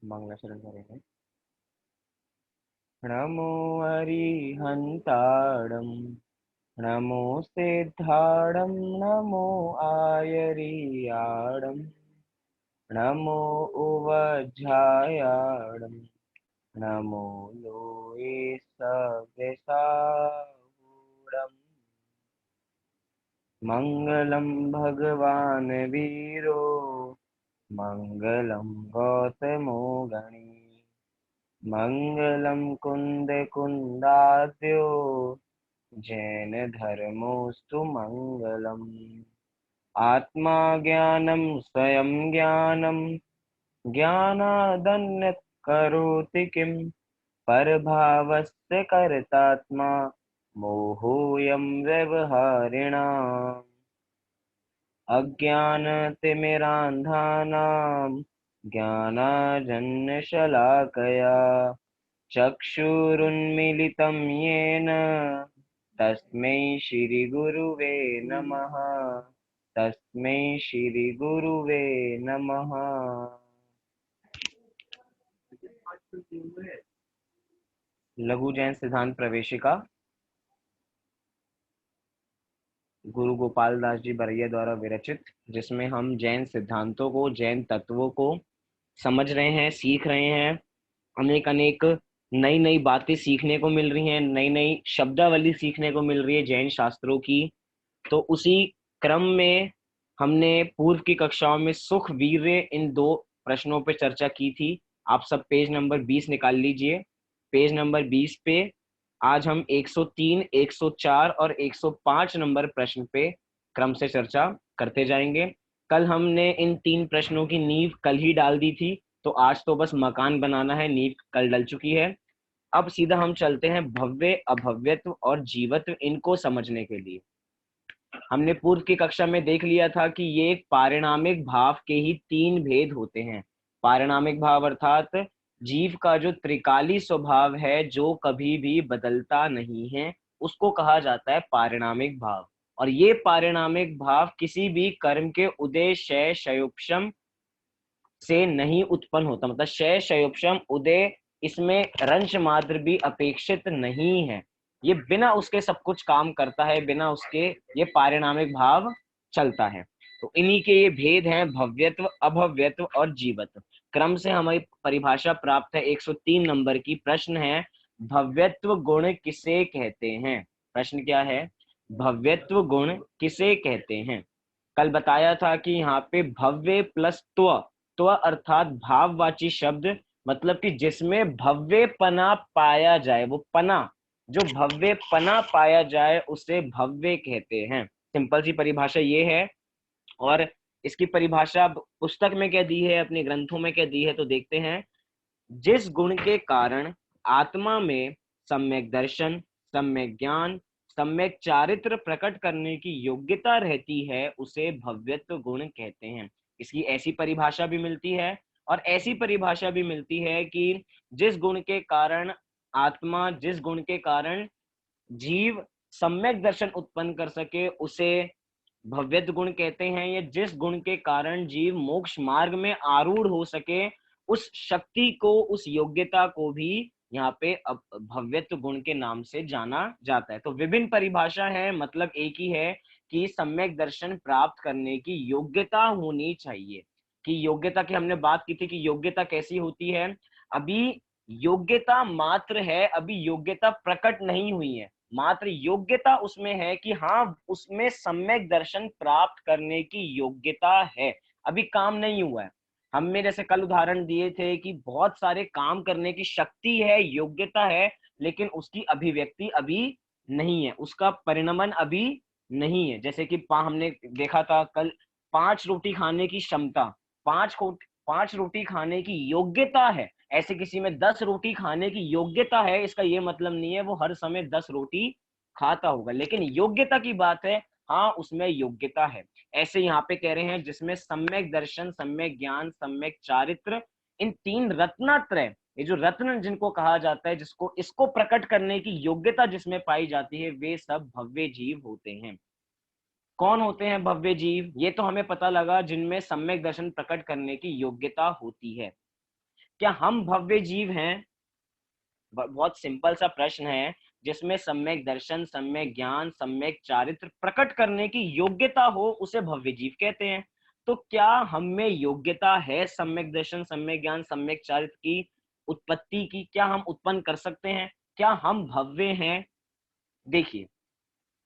मंगलाचरण करेंगे। नमो अरिहंताणं, नमो सिद्धाणं, नमो आयरियाणं, नमो उवज्झायाणं, नमो लोये सव्यसावूढम्। मङ्गलं भगवान् वीरो, मङ्गलं गौतमो गणी, मङ्गलं कुन्दकुन्दाद्यो, जैन धर्मोऽस्तु मङ्गलम्। आत्मा ज्ञानं स्वयं ज्ञानं, ज्ञानादन्यत् करोति किं, परभावस्य कर्तात्मा, मोहोऽयं व्यवहारिणाम्। अज्ञानतिमिरान्धानां, ज्ञानाञ्जनशलाकया चक्षुरुन्मीलितं येन, तस्मै श्रीगुरुवे नमः। तस्मै श्रीगुरुवे नमः। लघु जैन सिद्धांत प्रवेशिका गुरु गोपाल दास जी बरैया द्वारा विरचित, जिसमें हम जैन सिद्धांतों को, जैन तत्वों को समझ रहे हैं, सीख रहे हैं। अनेक अनेक नई नई बातें सीखने को मिल रही हैं, नई नई शब्दावली सीखने को मिल रही है जैन शास्त्रों की। तो उसी क्रम में हमने पूर्व की कक्षाओं में सुख वीर्य इन दो प्रश्नों पर चर्चा की थी। आप सब पेज नंबर 20 निकाल लीजिए। पेज नंबर 20 पे आज हम 103, 104 और 105 नंबर प्रश्न पे क्रम से चर्चा करते जाएंगे। कल हमने इन तीन प्रश्नों की नींव कल ही डाल दी थी, तो आज तो बस मकान बनाना है, नींव कल डल चुकी है। अब सीधा हम चलते हैं भव्य, अभव्यत्व और जीवत्व, इनको समझने के लिए। हमने पूर्व की कक्षा में देख लिया था कि ये पारिणामिक भाव के ही तीन भेद होते हैं। पारिणामिक भाव अर्थात जीव का जो त्रिकाली स्वभाव है, जो कभी भी बदलता नहीं है, उसको कहा जाता है पारिणामिक भाव। और ये पारिणामिक भाव किसी भी कर्म के उदय, क्षय, क्षयोपशम से नहीं उत्पन्न होता। मतलब क्षय, क्षयोपशम, उदय, इसमें रंश मात्र भी अपेक्षित नहीं है। ये बिना उसके सब कुछ काम करता है, बिना उसके ये पारिणामिक भाव चलता है। तो इन्हीं के ये भेद हैं, भव्यत्व, अभव्यत्व और जीवत्व। क्रम से हमारी परिभाषा प्राप्त है 103 नंबर की। प्रश्न है, भव्यत्व गुण किसे कहते हैं? प्रश्न क्या है? भव्यत्व गुण किसे कहते हैं? कल बताया था कि यहाँ पे भव्य प्लस त्व अर्थात भाववाची शब्द, मतलब कि जिसमें भव्य पना पाया जाए, वो पना, जो भव्य पना पाया जाए उसे भव्य कहते हैं। सिंपल सी परिभाषा ये है। और इसकी परिभाषा पुस्तक में क्या दी है, अपने ग्रंथों में क्या दी है, तो देखते हैं। जिस गुण के कारण आत्मा में सम्यक दर्शन, सम्यक ज्ञान, सम्यक चारित्र प्रकट करने की योग्यता रहती है, उसे भव्यत्व गुण कहते हैं। इसकी ऐसी परिभाषा भी मिलती है और ऐसी परिभाषा भी मिलती है कि जिस गुण के कारण आत्मा, जिस गुण के कारण जीव सम्यक दर्शन उत्पन्न कर सके, उसे भव्यत्व गुण कहते हैं। या जिस गुण के कारण जीव मोक्ष मार्ग में आरूढ़ हो सके, उस शक्ति को, उस योग्यता को भी यहाँ पे भव्यत्व गुण के नाम से जाना जाता है। तो विभिन्न परिभाषा है, मतलब एक ही है कि सम्यक दर्शन प्राप्त करने की योग्यता होनी चाहिए। कि योग्यता की हमने बात की थी कि योग्यता कैसी होती है। अभी योग्यता मात्र है, अभी योग्यता प्रकट नहीं हुई है, मात्र योग्यता उसमें है कि हाँ, उसमें सम्यक दर्शन प्राप्त करने की योग्यता है, अभी काम नहीं हुआ है। हमने जैसे कल उदाहरण दिए थे कि बहुत सारे काम करने की शक्ति है, योग्यता है, लेकिन उसकी अभिव्यक्ति अभी नहीं है, उसका परिणमन अभी नहीं है। जैसे कि हमने देखा था कल, 5 रोटी खाने की क्षमता, पांच पांच रोटी खाने की योग्यता है। ऐसे किसी में 10 रोटी खाने की योग्यता है, इसका ये मतलब नहीं है वो हर समय 10 रोटी खाता होगा, लेकिन योग्यता की बात है, हाँ उसमें योग्यता है। ऐसे यहाँ पे कह रहे हैं जिसमें सम्यक दर्शन, सम्यक ज्ञान, सम्यक चारित्र, इन तीन रत्नात्रय, ये जो रत्न जिनको कहा जाता है, जिसको इसको प्रकट करने की योग्यता जिसमें पाई जाती है, वे सब भव्य जीव होते हैं। कौन होते हैं भव्य जीव? ये तो हमें पता लगा, जिनमें सम्यक दर्शन प्रकट करने की योग्यता होती है। क्या हम भव्य जीव हैं? बहुत सिंपल सा प्रश्न है, जिसमें सम्यक दर्शन, सम्यक ज्ञान, सम्यक चारित्र प्रकट करने की योग्यता हो, उसे भव्य जीव कहते हैं। तो क्या हम में योग्यता है सम्यक दर्शन, सम्यक ज्ञान, सम्यक चारित्र की उत्पत्ति की? क्या हम उत्पन्न कर सकते हैं? क्या हम भव्य हैं? देखिए,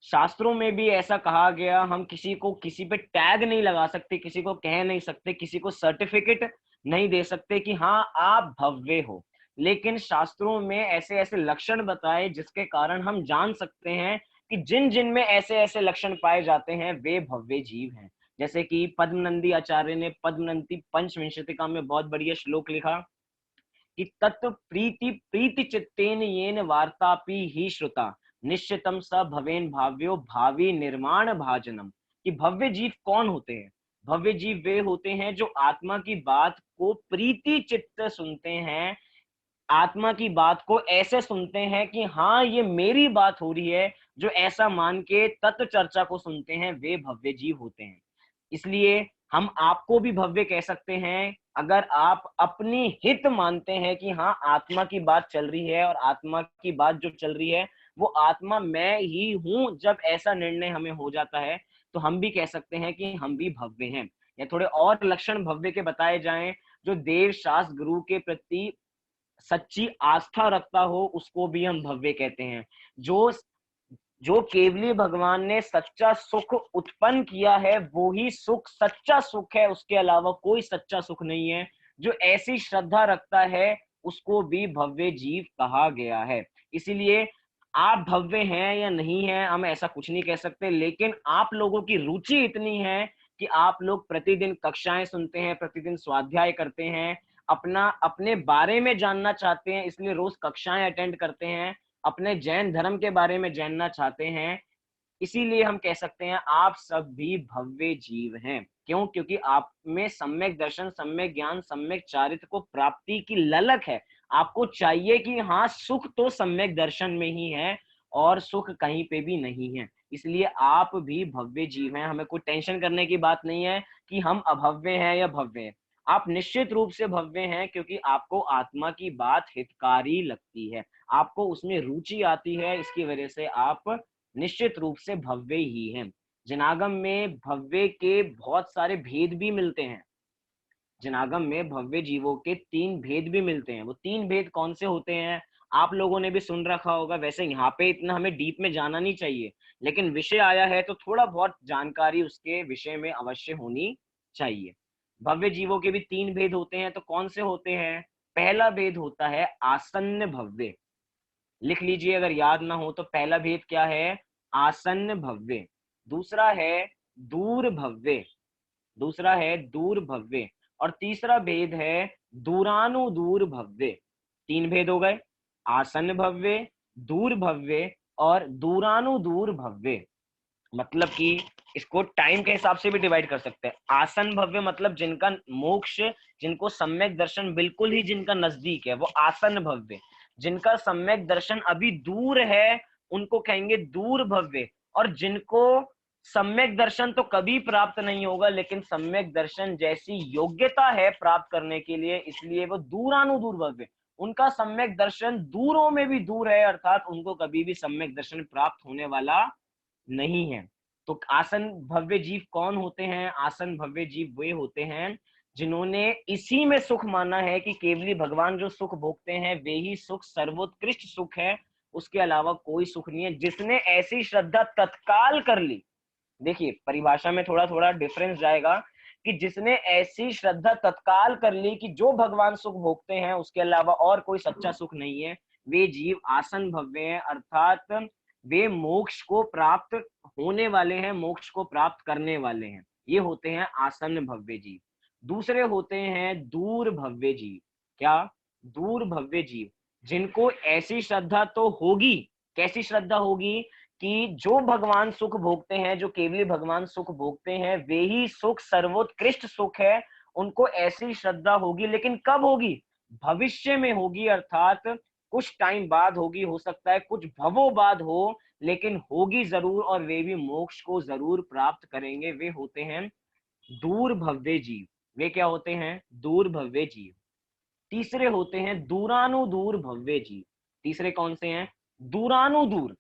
शास्त्रों में भी ऐसा कहा गया, हम किसी को किसी पे टैग नहीं लगा सकते, किसी को कह नहीं सकते, किसी को सर्टिफिकेट नहीं दे सकते कि हाँ आप भव्य हो। लेकिन शास्त्रों में ऐसे ऐसे लक्षण बताए जिसके कारण हम जान सकते हैं कि जिन जिन में ऐसे ऐसे लक्षण पाए जाते हैं वे भव्य जीव हैं। जैसे कि पद्मनंदी आचार्य ने पद्मनंदी पंचविंशतिका में बहुत बढ़िया श्लोक लिखा कि तत्व प्रीति प्रीति चित्तेन येन वार्तापि ही श्रुता निश्चितम स भवेन भाव्यो भावी निर्माण भाजनम। कि भव्य जीव कौन होते हैं? भव्य जीव वे होते हैं जो आत्मा की बात को प्रीति चित्त सुनते हैं, आत्मा की बात को ऐसे सुनते हैं कि हाँ ये मेरी बात हो रही है, जो ऐसा मान के तत्व चर्चा को सुनते हैं, वे भव्य जीव होते हैं। इसलिए हम आपको भी भव्य कह सकते हैं अगर आप अपनी हित मानते हैं कि हाँ आत्मा की बात चल रही है और आत्मा की बात जो चल रही है वो आत्मा मैं ही हूं। जब ऐसा निर्णय हमें हो जाता है तो हम भी कह सकते हैं कि हम भी भव्य हैं। या थोड़े और लक्षण भव्य के बताए जाएं, जो देव शास्त्र गुरु के प्रति सच्ची आस्था रखता हो उसको भी हम भव्य कहते हैं। जो जो केवली भगवान ने सच्चा सुख उत्पन्न किया है वो ही सुख सच्चा सुख है, उसके अलावा कोई सच्चा सुख नहीं है। जो ऐसी श्रद्धा रखता है उसको भी भव्य जीव कहा गया है। इसीलिए आप भव्य हैं या नहीं है हम ऐसा कुछ नहीं कह सकते, लेकिन आप लोगों की रुचि इतनी है कि आप लोग प्रतिदिन कक्षाएं सुनते हैं, प्रतिदिन स्वाध्याय करते हैं, अपना अपने बारे में जानना चाहते हैं, इसलिए रोज कक्षाएं अटेंड करते हैं, अपने जैन धर्म के बारे में जानना चाहते हैं। इसीलिए हम कह सकते हैं आप सब भी भव्य जीव हैं। क्यों? क्योंकि आप में सम्यक दर्शन, सम्यक ज्ञान, सम्यक चारित्र को प्राप्ति की ललक है। आपको चाहिए कि हाँ सुख तो सम्यक दर्शन में ही है और सुख कहीं पे भी नहीं है। इसलिए आप भी भव्य जीव हैं। हमें कोई टेंशन करने की बात नहीं है कि हम अभव्य हैं या भव्य हैं। आप निश्चित रूप से भव्य हैं क्योंकि आपको आत्मा की बात हितकारी लगती है, आपको उसमें रुचि आती है, इसकी वजह से आप निश्चित रूप से भव्य ही हैं। जनागम में भव्य के बहुत सारे भेद भी मिलते हैं। जनागम में भव्य जीवों के 3 भेद भी मिलते हैं। वो 3 भेद कौन से होते हैं? आप लोगों ने भी सुन रखा होगा। वैसे यहाँ पे इतना हमें डीप में जाना नहीं चाहिए, लेकिन विषय आया है तो थोड़ा बहुत जानकारी उसके विषय में अवश्य होनी चाहिए। भव्य जीवों के भी 3 भेद होते हैं, तो कौन से होते हैं? पहला भेद होता है आसन्न भव्य। लिख लीजिए अगर याद ना हो तो। पहला भेद क्या है? आसन्न भव्य। दूसरा है दूर भव्य। दूसरा है दूर भव्य। और तीसरा भेद है दूरानुदूर भव्य। 3 भेद हो गए, आसन्न भव्य, दूर भव्य और दूरानुदूर भव्य। मतलब कि इसको टाइम के हिसाब से भी डिवाइड कर सकते हैं। आसन भव्य मतलब जिनका मोक्ष, जिनको सम्यक दर्शन बिल्कुल ही जिनका नजदीक है वो आसन भव्य। जिनका सम्यक दर्शन अभी दूर है उनको कहेंगे दूर भव्य। और जिनको सम्यक दर्शन तो कभी प्राप्त नहीं होगा लेकिन सम्यक दर्शन जैसी योग्यता है प्राप्त करने के लिए, इसलिए वो दूरानुदूर भव्य। उनका सम्यक दर्शन दूरों में भी दूर है, अर्थात उनको कभी भी सम्यक दर्शन प्राप्त होने वाला नहीं है। तो आसन भव्य जीव कौन होते हैं? आसन भव्य जीव वे होते हैं जिन्होंने इसी में सुख माना है कि केवली भगवान जो सुख भोगते हैं वे ही सुख सर्वोत्कृष्ट सुख है, उसके अलावा कोई सुख नहीं है। जिसने ऐसी श्रद्धा तत्काल कर ली, देखिए परिभाषा में थोड़ा थोड़ा डिफरेंस जाएगा, कि जिसने ऐसी श्रद्धा तत्काल कर ली कि जो भगवान सुख भोगते हैं उसके अलावा और कोई सच्चा सुख नहीं है, वे जीव आसन भव्य हैं। अर्थात वे मोक्ष को प्राप्त होने वाले हैं, मोक्ष को प्राप्त करने वाले हैं। ये होते हैं आसन भव्य जीव। दूसरे होते हैं दूर भव्य जीव। क्या? दूर भव्य जीव, जिनको ऐसी श्रद्धा तो होगी। कैसी श्रद्धा होगी? कि जो भगवान सुख भोगते हैं, जो केवली भगवान सुख भोगते हैं वे ही सुख सर्वोत्कृष्ट सुख है। उनको ऐसी श्रद्धा होगी, लेकिन कब होगी? भविष्य में होगी, अर्थात कुछ टाइम बाद होगी, हो सकता है कुछ भवों बाद हो, लेकिन होगी जरूर और वे भी मोक्ष को जरूर प्राप्त करेंगे। वे होते हैं दूर भव्य जीव। वे क्या होते हैं? दूर भव्य जीव। तीसरे होते हैं दूरानुदूर भव्य जीव। तीसरे कौन से हैं? दूरानुदूर।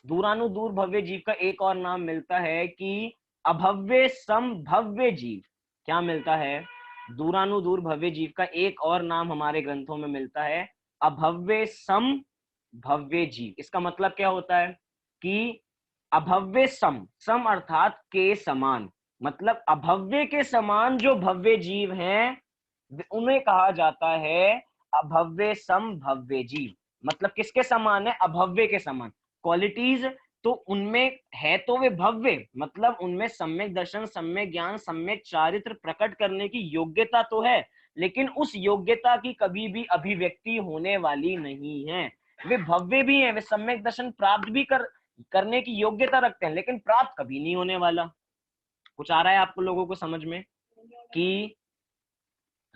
दूरानुदूर भव्य जीव का एक और नाम मिलता है कि अभव्य समभव्य जीव। क्या मिलता है? दूरानुदूर भव्य जीव का एक और नाम हमारे ग्रंथों में मिलता है अभव्य समभव्य जीव। इसका मतलब क्या होता है कि अभव्य सम अर्थात के समान, मतलब अभव्य के समान जो भव्य जीव हैं उन्हें कहा जाता है अभव्य समभव्य जीव। मतलब किसके समान है? अभव्य के समान। क्वालिटीज तो उनमें है तो वे भव्य, मतलब उनमें सम्यक दर्शन, सम्यक ज्ञान, सम्यक चारित्र प्रकट करने की योग्यता तो है, लेकिन उस योग्यता की कभी भी अभिव्यक्ति होने वाली नहीं है। वे भव्य भी हैं, वे सम्यक दर्शन प्राप्त भी करने की योग्यता रखते हैं, लेकिन प्राप्त कभी नहीं होने वाला। कुछ आ रहा है आपको लोगों को समझ में? कि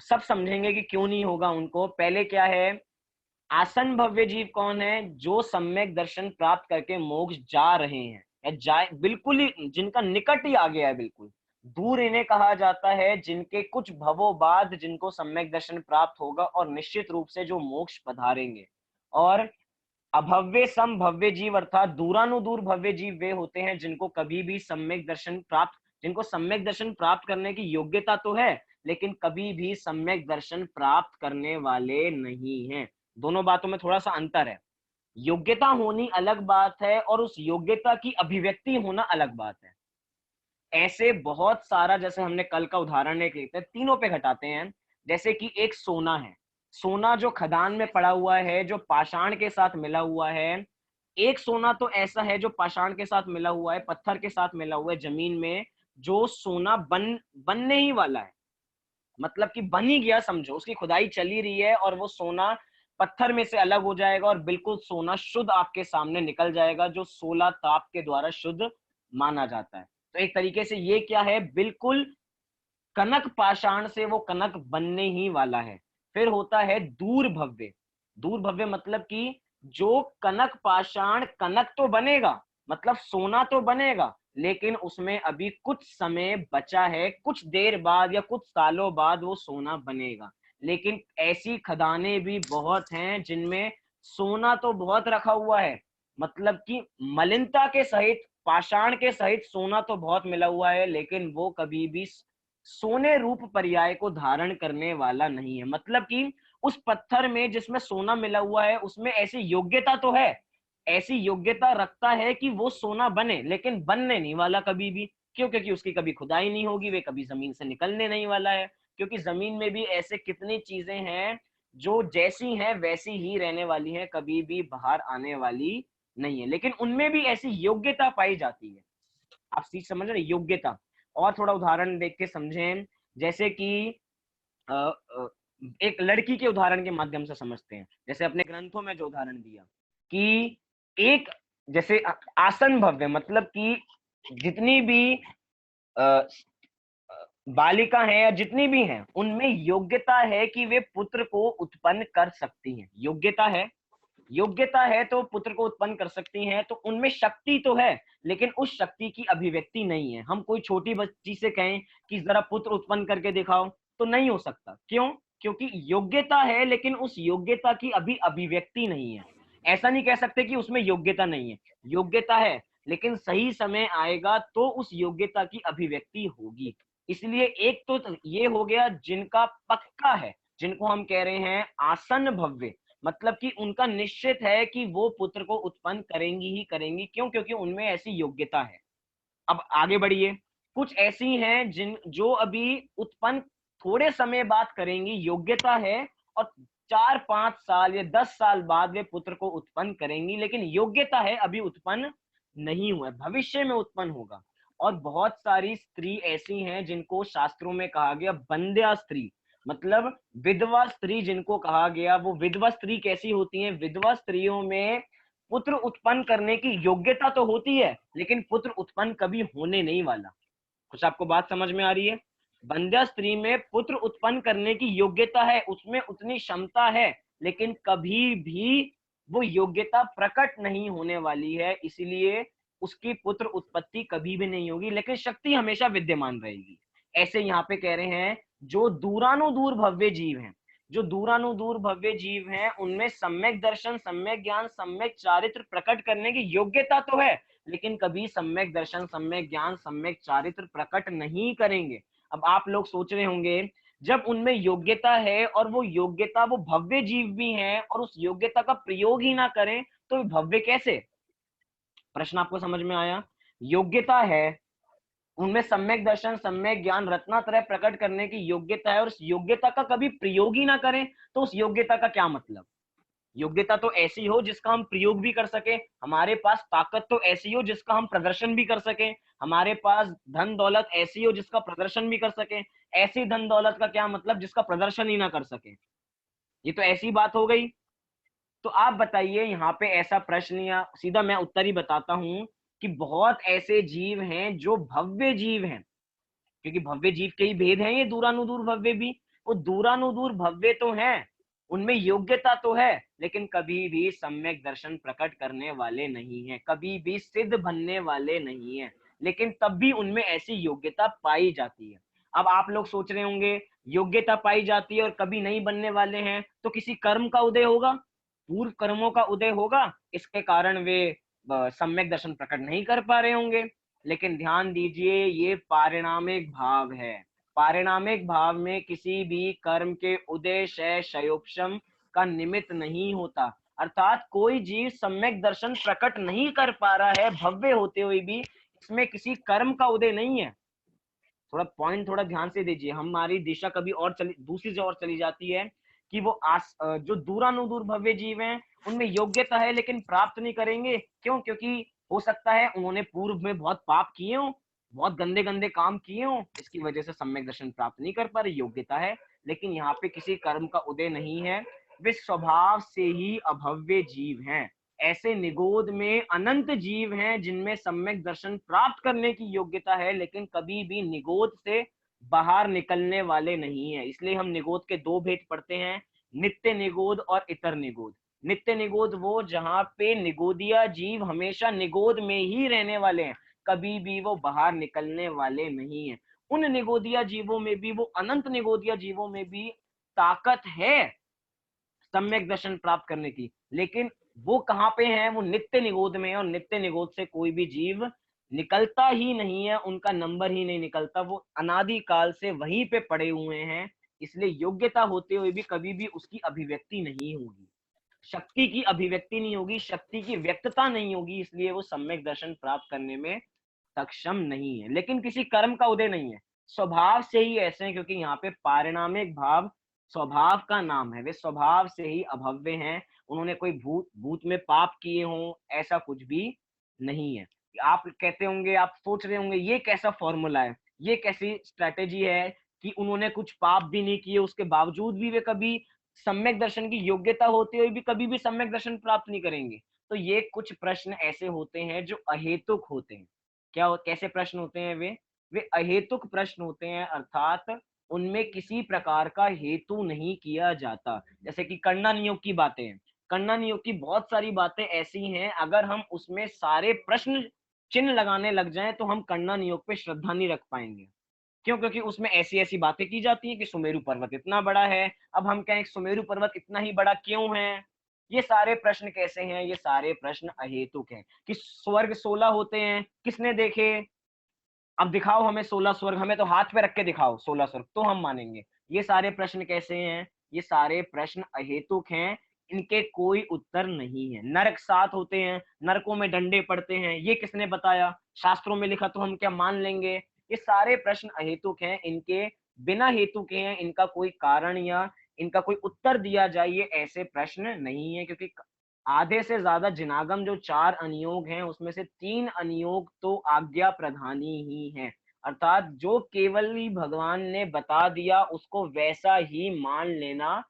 सब समझेंगे कि क्यों नहीं होगा उनको। पहले क्या है? आसन भव्य जीव कौन है? जो सम्यक दर्शन प्राप्त करके मोक्ष जा रहे हैं या जाए, बिल्कुल ही जिनका निकट ही आ गया है बिल्कुल। दूर इन्हें कहा जाता है जिनके कुछ भवों बाद जिनको सम्यक दर्शन प्राप्त होगा और निश्चित रूप से जो मोक्ष पधारेंगे। और अभव्य समभव्य जीव अर्थात दूरानुदूर भव्य जीव वे होते हैं जिनको कभी भी सम्यक दर्शन प्राप्त, जिनको सम्यक दर्शन प्राप्त करने की योग्यता तो है, लेकिन कभी भी सम्यक दर्शन प्राप्त करने वाले नहीं हैं। दोनों बातों में थोड़ा सा अंतर है। योग्यता होनी अलग बात है और उस योग्यता की अभिव्यक्ति होना अलग बात है। ऐसे बहुत सारा, जैसे हमने कल का उदाहरण एक लेते हैं, तीनों पे घटाते हैं। जैसे कि एक सोना है, सोना जो खदान में पड़ा हुआ है, जो पाषाण के साथ मिला हुआ है। एक सोना तो ऐसा है जो पाषाण के साथ मिला हुआ है, पत्थर के साथ मिला हुआ है जमीन में, जो सोना बनने ही वाला है, मतलब कि बन ही गया समझो, उसकी खुदाई चली रही है और वो सोना पत्थर में से अलग हो जाएगा और बिल्कुल सोना शुद्ध आपके सामने निकल जाएगा, जो 16 ताप के द्वारा शुद्ध माना जाता है। तो एक तरीके से ये क्या है? बिल्कुल कनक पाषाण से वो कनक बनने ही वाला है। फिर होता है दूर भव्य। दूर भव्य मतलब कि जो कनक पाषाण, कनक तो बनेगा, मतलब सोना तो बनेगा, लेकिन उसमें अभी कुछ समय बचा है, कुछ देर बाद या कुछ सालों बाद वो सोना बनेगा। लेकिन ऐसी खदानें भी बहुत हैं जिनमें सोना तो बहुत रखा हुआ है, मतलब कि मलिनता के सहित, पाषाण के सहित सोना तो बहुत मिला हुआ है, लेकिन वो कभी भी सोने रूप पर्याय को धारण करने वाला नहीं है। मतलब कि उस पत्थर में जिसमें सोना मिला हुआ है उसमें ऐसी योग्यता तो है, ऐसी योग्यता रखता है कि वो सोना बने, लेकिन बनने नहीं वाला कभी भी। क्यों? क्योंकि उसकी कभी खुदाई नहीं होगी, वे कभी जमीन से निकलने नहीं वाला है। क्योंकि जमीन में भी ऐसे कितनी चीजें हैं जो जैसी हैं वैसी ही रहने वाली हैं, कभी भी बाहर आने वाली नहीं है, लेकिन उनमें भी ऐसी योग्यता पाई जाती है। आप चीज समझ रहे? योग्यता। और थोड़ा उदाहरण देख के समझें, जैसे कि अ, अ, एक लड़की के उदाहरण के माध्यम से समझते हैं। जैसे अपने ग्रंथों में जो उदाहरण दिया कि एक, जैसे आसन भव्य, मतलब कि जितनी भी अ, बालिका हैं या जितनी भी हैं उनमें योग्यता है कि वे पुत्र को उत्पन्न कर सकती हैं। योग्यता है, योग्यता है तो पुत्र को उत्पन्न कर सकती हैं, तो उनमें शक्ति तो है, लेकिन उस शक्ति की अभिव्यक्ति नहीं है। हम कोई छोटी बच्ची से कहें कि जरा पुत्र उत्पन्न करके दिखाओ, तो नहीं हो सकता। क्यों? क्योंकि योग्यता है लेकिन उस योग्यता की अभी अभिव्यक्ति नहीं है। ऐसा नहीं कह सकते कि उसमें योग्यता नहीं है, योग्यता है, लेकिन सही समय आएगा तो उस योग्यता की अभिव्यक्ति होगी। इसलिए एक तो ये हो गया जिनका पक्का है, जिनको हम कह रहे हैं आसन भव्य, मतलब कि उनका निश्चित है कि वो पुत्र को उत्पन्न करेंगी ही करेंगी। क्यों? क्योंकि उनमें ऐसी योग्यता है। अब आगे बढ़िए। कुछ ऐसी हैं जिन जो अभी उत्पन्न थोड़े समय बाद करेंगी, योग्यता है, और 4-5 साल या 10 साल बाद वे पुत्र को उत्पन्न करेंगी, लेकिन योग्यता है अभी उत्पन्न नहीं हुआ है, भविष्य में उत्पन्न होगा। और बहुत सारी स्त्री ऐसी हैं जिनको शास्त्रों में कहा गया बंध्या स्त्री, मतलब विधवा स्त्री जिनको कहा गया। वो विधवा स्त्री कैसी होती हैं? विधवा स्त्रियों में पुत्र उत्पन्न करने की योग्यता तो होती है, लेकिन पुत्र उत्पन्न कभी होने नहीं वाला। कुछ आपको बात समझ में आ रही है? बंध्या स्त्री में पुत्र उत्पन्न करने की योग्यता है, उसमें उतनी क्षमता है, लेकिन कभी भी वो योग्यता प्रकट नहीं होने वाली है, इसलिए उसकी पुत्र उत्पत्ति कभी भी नहीं होगी, लेकिन शक्ति हमेशा विद्यमान रहेगी। ऐसे यहाँ पे कह रहे हैं जो दूरानुदूर भव्य जीव हैं, जो दूरानुदूर भव्य जीव हैं उनमें सम्यक दर्शन, सम्यक ज्ञान, सम्यक चारित्र प्रकट करने की योग्यता तो है, लेकिन कभी सम्यक दर्शन, सम्यक ज्ञान, सम्यक चारित्र प्रकट नहीं करेंगे। अब आप लोग सोच रहे होंगे, जब उनमें योग्यता है और वो योग्यता वो भव्य जीव भी हैं और उस योग्यता का प्रयोग ही ना करें तो भव्य कैसे? प्रश्न आपको समझ में आया? योग्यता है, उनमें सम्यक दर्शन, सम्यक ज्ञान, रत्नात्रय प्रकट करने की योग्यता है और उस योग्यता का कभी प्रयोग ही ना करें तो उस योग्यता का क्या मतलब? योग्यता तो ऐसी हो जिसका हम प्रयोग भी कर सके, हमारे पास ताकत तो ऐसी हो जिसका हम प्रदर्शन भी कर सके, हमारे पास धन दौलत ऐसी हो जिसका प्रदर्शन भी कर सके। ऐसी धन दौलत का क्या मतलब जिसका प्रदर्शन ही ना कर सके? ये तो ऐसी बात हो गई। तो आप बताइए यहाँ पे ऐसा प्रश्न, या सीधा मैं उत्तर ही बताता हूं कि बहुत ऐसे जीव हैं जो भव्य जीव हैं, क्योंकि भव्य जीव के ही भेद हैं ये दूरानुदूर भव्य भी। वो दूरानुदूर भव्य तो हैं, उनमें योग्यता तो है, लेकिन कभी भी सम्यक दर्शन प्रकट करने वाले नहीं है, कभी भी सिद्ध बनने वाले नहीं है, लेकिन तब भी उनमें ऐसी योग्यता पाई जाती है। अब आप लोग सोच रहे होंगे, योग्यता पाई जाती है और कभी नहीं बनने वाले हैं, तो किसी कर्म का उदय होगा, पूर्व कर्मों का उदय होगा, इसके कारण वे सम्यक दर्शन प्रकट नहीं कर पा रहे होंगे। लेकिन ध्यान दीजिए, ये पारिणामिक भाव है। पारिणामिक भाव में किसी भी कर्म के उदय, क्षय, क्षयोपशम का निमित्त नहीं होता। अर्थात कोई जीव सम्यक दर्शन प्रकट नहीं कर पा रहा है भव्य होते हुए भी, इसमें किसी कर्म का उदय नहीं है। थोड़ा पॉइंट थोड़ा ध्यान से दीजिए, हमारी दिशा कभी और चली, दूसरी जगह और चली जाती है कि वो जो दूरानुदूर भव्य जीव हैं उनमें योग्यता है लेकिन प्राप्त नहीं करेंगे। क्यों? क्योंकि हो सकता है उन्होंने पूर्व में बहुत पाप किए हों, बहुत गंदे गंदे काम किए हों, इसकी वजह से सम्यक दर्शन प्राप्त नहीं कर पा रहे। योग्यता है लेकिन यहाँ पे किसी कर्म का उदय नहीं है, वे स्वभाव से ही अभव्य जीव हैं। ऐसे निगोद में अनंत जीव हैं जिनमें सम्यक दर्शन प्राप्त करने की योग्यता है, लेकिन कभी भी निगोद से बाहर निकलने वाले नहीं है। इसलिए हम निगोद के दो भेद पढ़ते हैं, नित्य निगोद और इतर निगोद। नित्य निगोद वो जहां पे निगोदिया जीव हमेशा निगोद में ही रहने वाले हैं, कभी भी वो बाहर निकलने वाले नहीं है। उन निगोदिया जीवों में भी, वो अनंत निगोदिया जीवों में भी ताकत है सम्यक दर्शन प्राप्त करने की, लेकिन वो कहाँ पे हैं? वो नित्य निगोद में है, और नित्य निगोद से कोई भी जीव निकलता ही नहीं है, उनका नंबर ही नहीं निकलता, वो अनादि काल से वहीं पे पड़े हुए हैं। इसलिए योग्यता होते हुए भी कभी भी उसकी अभिव्यक्ति नहीं होगी, शक्ति की अभिव्यक्ति नहीं होगी, शक्ति की व्यक्तता नहीं होगी, इसलिए वो सम्यक दर्शन प्राप्त करने में सक्षम नहीं है। लेकिन किसी कर्म का उदय नहीं है, स्वभाव से ही ऐसे हैं, क्योंकि यहाँ पे पारिणामिक भाव स्वभाव का नाम है, वे स्वभाव से ही अभव्य हैं। उन्होंने कोई भूत भूत में पाप किए हों ऐसा कुछ भी नहीं है। आप कहते होंगे, आप सोच रहे होंगे ये कैसा फॉर्मूला है, ये कैसी स्ट्रेटेजी है कि उन्होंने कुछ पाप भी नहीं किए उसके बावजूद भी वे कभी सम्यक दर्शन की योग्यता होते हुए भी कभी भी सम्यक दर्शन प्राप्त नहीं करेंगे। तो ये कुछ प्रश्न ऐसे होते हैं जो अहेतुक होते हैं। कैसे प्रश्न होते हैं वे अहेतुक प्रश्न होते हैं, अर्थात उनमें किसी प्रकार का हेतु नहीं किया जाता। जैसे कि कण्णा नियोग की बातें हैं, कण्णा नियोग की बहुत सारी बातें ऐसी हैं, अगर हम उसमें सारे प्रश्न चिन्ह लगाने लग जाएं तो हम कण्णा नियोग पे श्रद्धा नहीं रख पाएंगे। क्यों? क्योंकि उसमें ऐसी ऐसी बातें की जाती हैं कि सुमेरु पर्वत इतना बड़ा है। अब हम कहें सुमेरु पर्वत इतना ही बड़ा क्यों है? ये सारे प्रश्न कैसे हैं? ये सारे प्रश्न अहेतुक हैं। कि स्वर्ग 16 होते हैं, किसने देखे? अब दिखाओ हमें 16 स्वर्ग, हमें तो हाथ पे रख के दिखाओ 16 स्वर्ग तो हम मानेंगे। ये सारे प्रश्न कैसे हैं? ये सारे प्रश्न अहेतुक हैं, इनके कोई उत्तर नहीं है। नरक 7 होते हैं, नरकों में डंडे पड़ते हैं, ये किसने बताया? शास्त्रों में लिखा तो हम क्या मान लेंगे? ये सारे प्रश्न अहेतुक हैं, इनके बिना हेतु के हैं, इनका कोई कारण या इनका कोई उत्तर दिया जाए ये ऐसे प्रश्न नहीं है। क्योंकि आधे से ज्यादा जिनागम जो 4 अनियोग हैं उसमें से 3 अनियोग तो आज्ञा प्रधानी ही हैं, अर्थात जो केवल ही भगवान ने बता दिया उसको वैसा ही मान लेना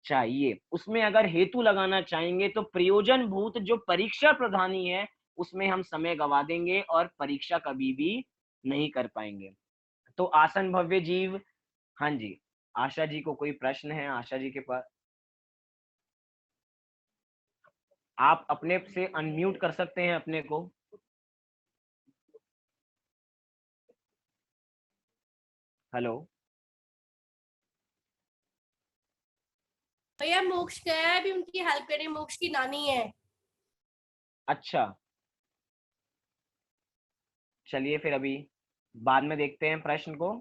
चाहिए। उसमें अगर हेतु लगाना चाहेंगे तो प्रयोजन भूत जो परीक्षा प्रधानी है उसमें हम समय गवा देंगे और परीक्षा कभी भी नहीं कर पाएंगे। तो आसन भव्य जीव, हाँ जी, आशा जी को कोई प्रश्न है? आशा जी के पास, आप अपने से अनम्यूट कर सकते हैं अपने को। हेलो। भैया मोक्ष गया है, अभी उनकी हेल्प करें, मोक्ष की नानी है। अच्छा, चलिए फिर अभी बाद में देखते हैं प्रश्न को।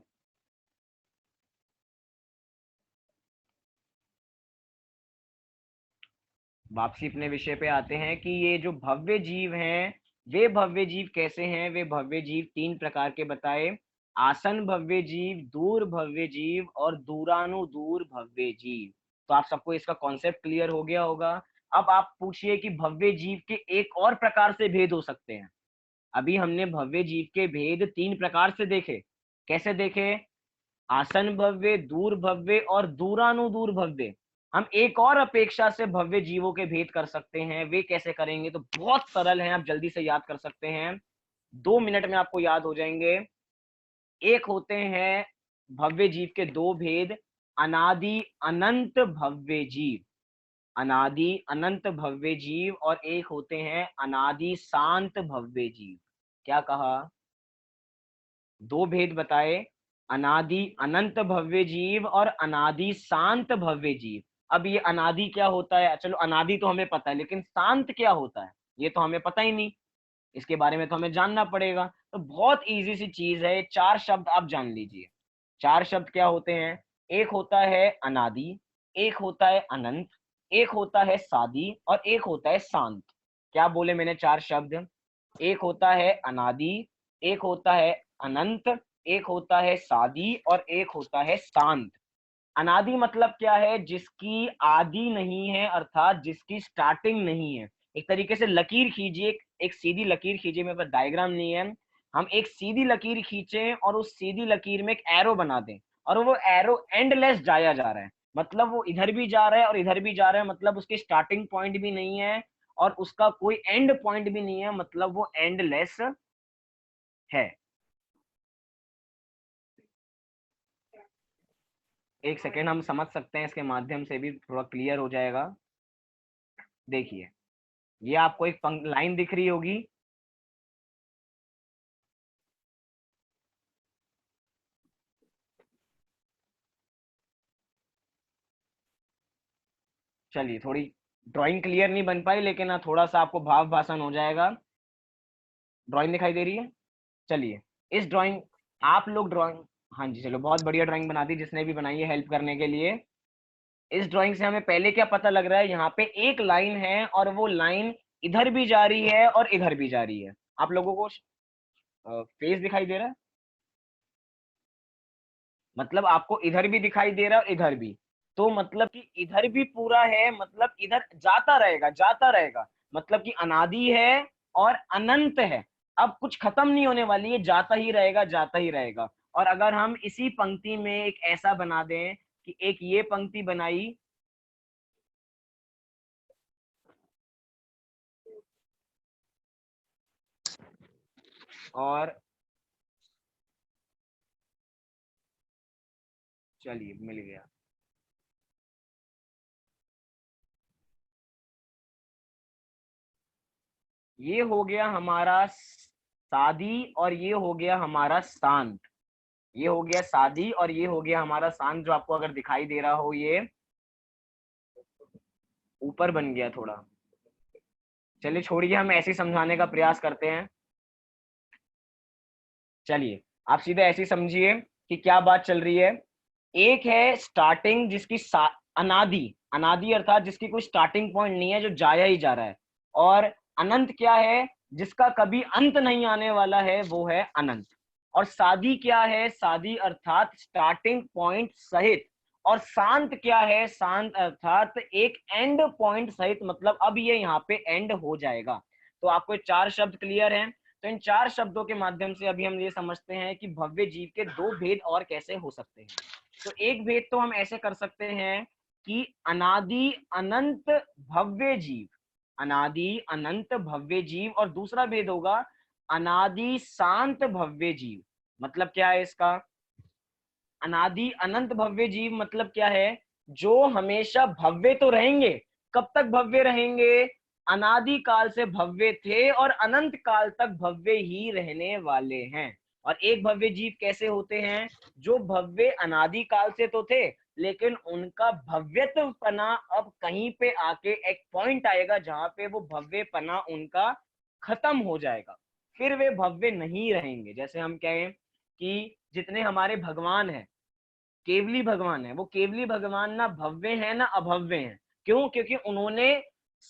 वापसी अपने विषय पे आते हैं कि ये जो भव्य जीव हैं, वे भव्य जीव कैसे हैं। वे भव्य जीव तीन प्रकार के बताए। आसन भव्य जीव, दूर भव्य जीव और दूरानुदूर भव्य जीव। तो आप सबको इसका कॉन्सेप्ट क्लियर हो गया होगा। अब आप पूछिए कि भव्य जीव के एक और प्रकार से भेद हो सकते हैं। अभी हमने भव्य जीव के भेद तीन प्रकार से देखे। कैसे देखे? आसन भव्य, दूर भव्य और दूरानुदूर भव्य। हम एक और अपेक्षा से भव्य जीवों के भेद कर सकते हैं। वे कैसे करेंगे? तो बहुत सरल है, आप जल्दी से याद कर सकते हैं, 2 मिनट में आपको याद हो जाएंगे। एक होते हैं भव्य जीव के दो भेद, अनादि अनंत भव्य जीव, अनादि अनंत भव्य जीव, और एक होते हैं अनादि शांत भव्य जीव। क्या कहा? दो भेद बताए, अनादि अनंत भव्य जीव और अनादि शांत भव्य जीव। अब ये अनादि क्या होता है? चलो अनादि तो हमें पता है, लेकिन शांत क्या होता है ये तो हमें पता ही नहीं। इसके बारे में तो हमें जानना पड़ेगा। तो बहुत इजी सी चीज है, चार शब्द आप जान लीजिए। चार शब्द क्या होते हैं? एक होता है अनादि, एक होता है अनंत, एक होता है सादी और एक होता है शांत। क्या बोले मैंने? चार शब्द। एक होता है अनादि, एक होता है अनंत, एक होता है सादी और एक होता है शांत। अनादि मतलब क्या है? जिसकी आदि नहीं है, अर्थात जिसकी स्टार्टिंग नहीं है। एक तरीके से लकीर खींचिए, एक सीधी लकीर खींचिए, मेरे पास डायग्राम नहीं है। हम एक सीधी लकीर खींचे और उस सीधी लकीर में एक एरो बना दें, और वो एरो एंडलेस जाया जा रहा है, मतलब वो इधर भी जा रहा है और इधर भी जा रहा है, मतलब उसकी स्टार्टिंग पॉइंट भी नहीं है और उसका कोई एंड पॉइंट भी नहीं है, मतलब वो एंडलेस है। एक सेकेंड, हम समझ सकते हैं, इसके माध्यम से भी थोड़ा क्लियर हो जाएगा। देखिए, ये आपको एक लाइन दिख रही होगी। चलिए, थोड़ी ड्राइंग क्लियर नहीं बन पाई, लेकिन हाँ थोड़ा सा आपको भाव भाषण हो जाएगा। ड्राइंग दिखाई दे रही है? चलिए, इस ड्राइंग, आप लोग ड्राइंग, हाँ जी चलो, बहुत बढ़िया ड्राइंग बना दी जिसने भी बनाई है हेल्प करने के लिए। इस ड्राइंग से हमें पहले क्या पता लग रहा है? यहाँ पे एक लाइन है और वो लाइन इधर भी जा रही है और इधर भी जा रही है। आप लोगों को फेस दिखाई दे रहा है? मतलब आपको इधर भी दिखाई दे रहा है और इधर भी। तो मतलब कि इधर भी पूरा है, मतलब इधर जाता रहेगा जाता रहेगा, मतलब कि अनादि है और अनंत है। अब कुछ खत्म नहीं होने वाली है, जाता ही रहेगा जाता ही रहेगा। और अगर हम इसी पंक्ति में एक ऐसा बना दें कि एक ये पंक्ति बनाई, और चलिए मिल गया, ये हो गया हमारा सादी और ये हो गया हमारा शांत। ये हो गया सादी और ये हो गया हमारा शांत, जो आपको अगर दिखाई दे रहा हो, ये ऊपर बन गया थोड़ा। चलिए छोड़िए, हम ऐसे ही समझाने का प्रयास करते हैं। चलिए, आप सीधे ऐसे ही समझिए कि क्या बात चल रही है। एक है स्टार्टिंग, जिसकी अनादि, अनादि अर्थात जिसकी कोई स्टार्टिंग पॉइंट नहीं है, जो जाया ही जा रहा है। और अनंत क्या है? जिसका कभी अंत नहीं आने वाला है, वो है अनंत। और सादी क्या है? सादी अर्थात स्टार्टिंग पॉइंट सहित। और शांत क्या है? शांत अर्थात एक एंड पॉइंट सहित, मतलब अब ये यहाँ पे एंड हो जाएगा। तो आपको चार शब्द क्लियर हैं। तो इन चार शब्दों के माध्यम से अभी हम ये समझते हैं कि भव्य जीव के दो भेद और कैसे हो सकते हैं। तो एक भेद तो हम ऐसे कर सकते हैं कि अनादि अनंत भव्य जीव, अनादि अनंत भव्य जीव, और दूसरा भेद होगा अनादि शांत भव्य जीव। मतलब क्या है इसका? अनादि अनंत भव्य जीव मतलब क्या है? जो हमेशा भव्य तो रहेंगे। कब तक भव्य रहेंगे? अनादि काल से भव्य थे और अनंत काल तक भव्य ही रहने वाले हैं। और एक भव्य जीव कैसे होते हैं? जो भव्य अनादि काल से तो थे, लेकिन उनका भव्यत्वपना अब कहीं पे आके एक पॉइंट आएगा जहां पे वो भव्यपना उनका खत्म हो जाएगा, फिर वे भव्य नहीं रहेंगे। जैसे हम कहें कि जितने हमारे भगवान हैं, केवली भगवान है, वो केवली भगवान ना भव्य है ना अभव्य है। क्यों? क्योंकि उन्होंने